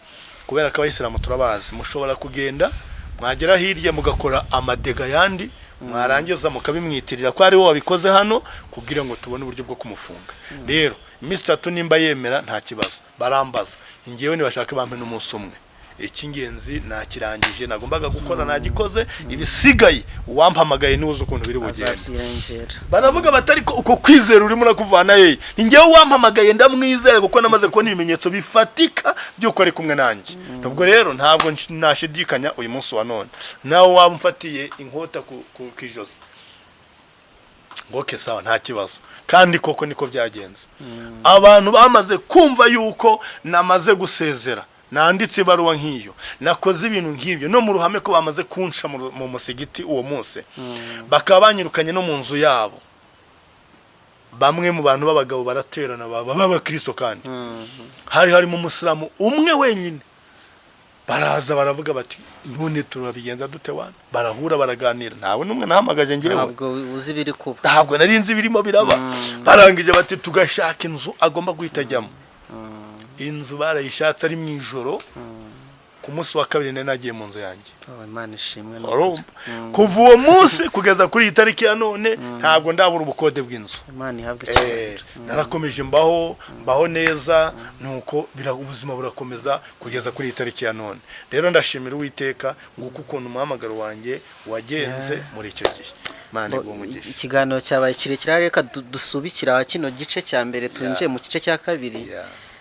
kubera ko abayisilamu turabazi, mushobora kugenda mwagera hirya mugakora amadega yandi, mwarangiza mukabimwitirira ko ari wo wabikoze hano kugira ngo tubone uburyo bwo kumufunga. Rero iminsi 3 nimba yemera nta kibazo. Barambaza ngewe nibashaka bampe n'umunsi umwe, icy'ingenzi nakirangije nagombaga gukora nagikoze ibisigaye uwampamagaye niwe uzi ukuntu biri bugende. Baravuga batari ko uko kwizera urimo nakuvana he, ni njyewe wampamagaye ndamwizeye kuko namaze kubona ibimenyetso bifatika by'uko ari kumwe nanjye. Nubwo rero ntabwo nashidikanya uyu munsi wa none nawe wamfatiye inkota ku kijosi ngoke sawa nta kibazo, kandi koko niko byagenze. Abantu bamaze kumva yuko namaze gusezera, nanditse baruwa nk'iyo, nakoze ibintu nk'ibyo no mu ruhame ko bamaze kunsha mu musigiti uwo munsi, bakaba banyirukanye no mu nzu yabo. Bamwe mu bantu b'abagabo baraterana baba Kristo, kandi hari mu Musilamu umwe wenyine. Baraza baravuga bati none turabigenza dute wana, barahura baraganira, ntawe numwe nahamagaje ngewe, ntabwo uzi biri kuba, ntabwo nari nzi birimo biraba. Barangije bati tugashaka inzu agomba guhitajyamo. Inzu barayishatse ari mu ijoro, ku munsi wa kabiri nagiye mu nzu yanjye. Imana ishimwe. Kuva uwo munsi kugeza kuri iyi tariki ya none ntabwo ndabura ubukode bw'inzu. Imana ihabwe cyane. Narakomeje mbaho neza, nuko ubuzima burakomeza kugeza kuri iyi tariki ya none. Rero ndashimira Uwiteka nguko ukuntu umuhamagaro wanjye wagenze muri icyo gihe. Imana igumugisha. Ikiganiro cyabaye kirekire, reka dusubikira kino gice cya mbere tunje mu gice cya kabiri.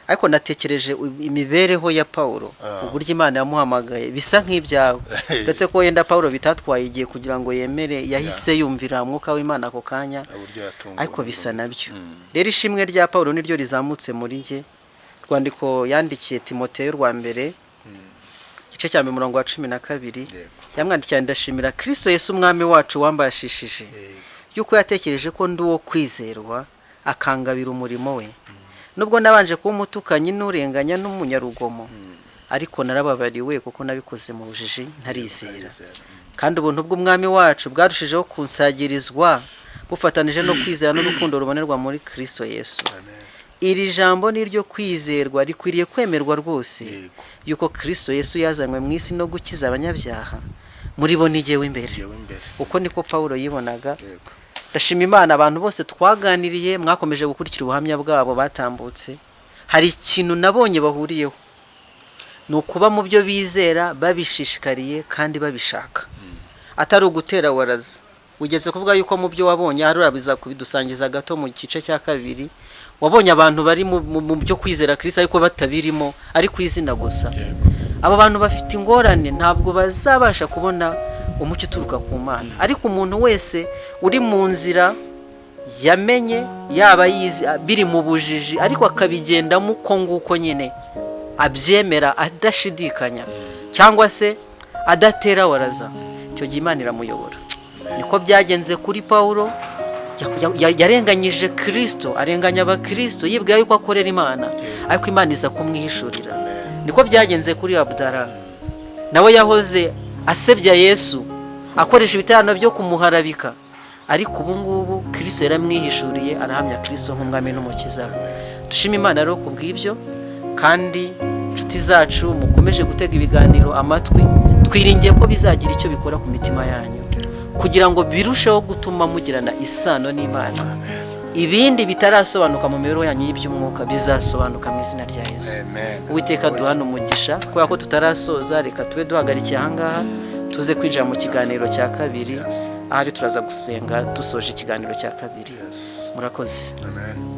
Ariko natekereje imibereho ya Paulo, uburyo Imana yamuhamagaye bisa nk'ibyawe, ndetse ko yenda Paulo bitatwaye igihe kugira ngo yemere, yahise yumvira umwuka w'Imana ako kanya, ariko bisa nabyo. Rero ishimwe rya Paulo niryo rizamutse muri nge. Rwandiko yandikiye Timoteyo rwa mbere igice cya 12 yamwandikiye, ndashimira Kristo Yesu umwami wacu wambashishije yuko yatekereje ko ndi uwo kwizerwa akangabira umurimo we. Nubwo nabanje kuba umutukanyi n'urenganya n'umunyarugomo, ariko narababariwe kuko nabikoze mu bujiji ntarizera. Kandi ubuntu bw'umwami wacu bwarushijeho kunsagirizwa bufatanije no kwizera n'urukundo rubonerwa muri Kristo Yesu. Iri jambo niryo kwizerwa rikwiriye kwemerwa rwose, yuko Kristo Yesu yazanywe mu isi no gukiza abanyabyaha, muri bo nijyewe imbere. Uko niko Paulo yibonaga. Ndashima Imana abantu bose twaganiriye mwakomeje gukurikira ubuhamya bwabo batambutse. Hari ikintu nabonye bahuriyeho, ni ukuba mu byo bizera babishishikariye kandi babishaka, atari ugutera waraza. Ugeze kuvuga yuko mu byo wabonye hari urabiza kubidusangiza gato mu gice cya kabiri, wabonye abantu bari mu byo kwizera Kristo ariko batabirimo, ari ku izina gusa. Aba bantu bafite ingorane, ntabwo bazabasha kubona umucyo uturuka ku Mana. Ariko umuntu wese uri mu nzira yamenye, yaba yizi biri mu bujiji ariko akabigendamo uko nguko nyine, abyemera adashidikanya cyangwa se adatera waraza, icyo gihe Imana iramuyobora. Niko byagenze kuri Paulo. Yarenganyije Kristo, arenganya abakristo, yibwira yuko akorera Imana, ariko Imana iza kumwihishurira. Niko byagenze kuri Abdalla, nawe yahoze asebya Yesu, akoresha ibitano byo kumuharabika, ariko ubu ngubu Kristo yaramwihishuriye, arahamya Kristo nk'umwami n'umukiza. Dushima Imana rero kubw'ibyo, kandi inshuti zacu mukomeje gutega ibiganiro amatwi, twiringiye ko bizagira icyo bikora ku mitima yanyu, kugira ngo birusheho gutuma mugirana isano n'Imana. Ibindi bitarasobanuka mu mibereho yanyu y'iby'umwuka bizasobanuka mu izina rya Yesu. Uwiteka duhana umugisha, kubera ko tutarasoza, reka tube duhagarikiye ahangaha tuze kwinjira mu kiganiro cya kabiri, ahari turaza gusenga dusoje ikiganiro cya kabiri. Murakoze. Amen.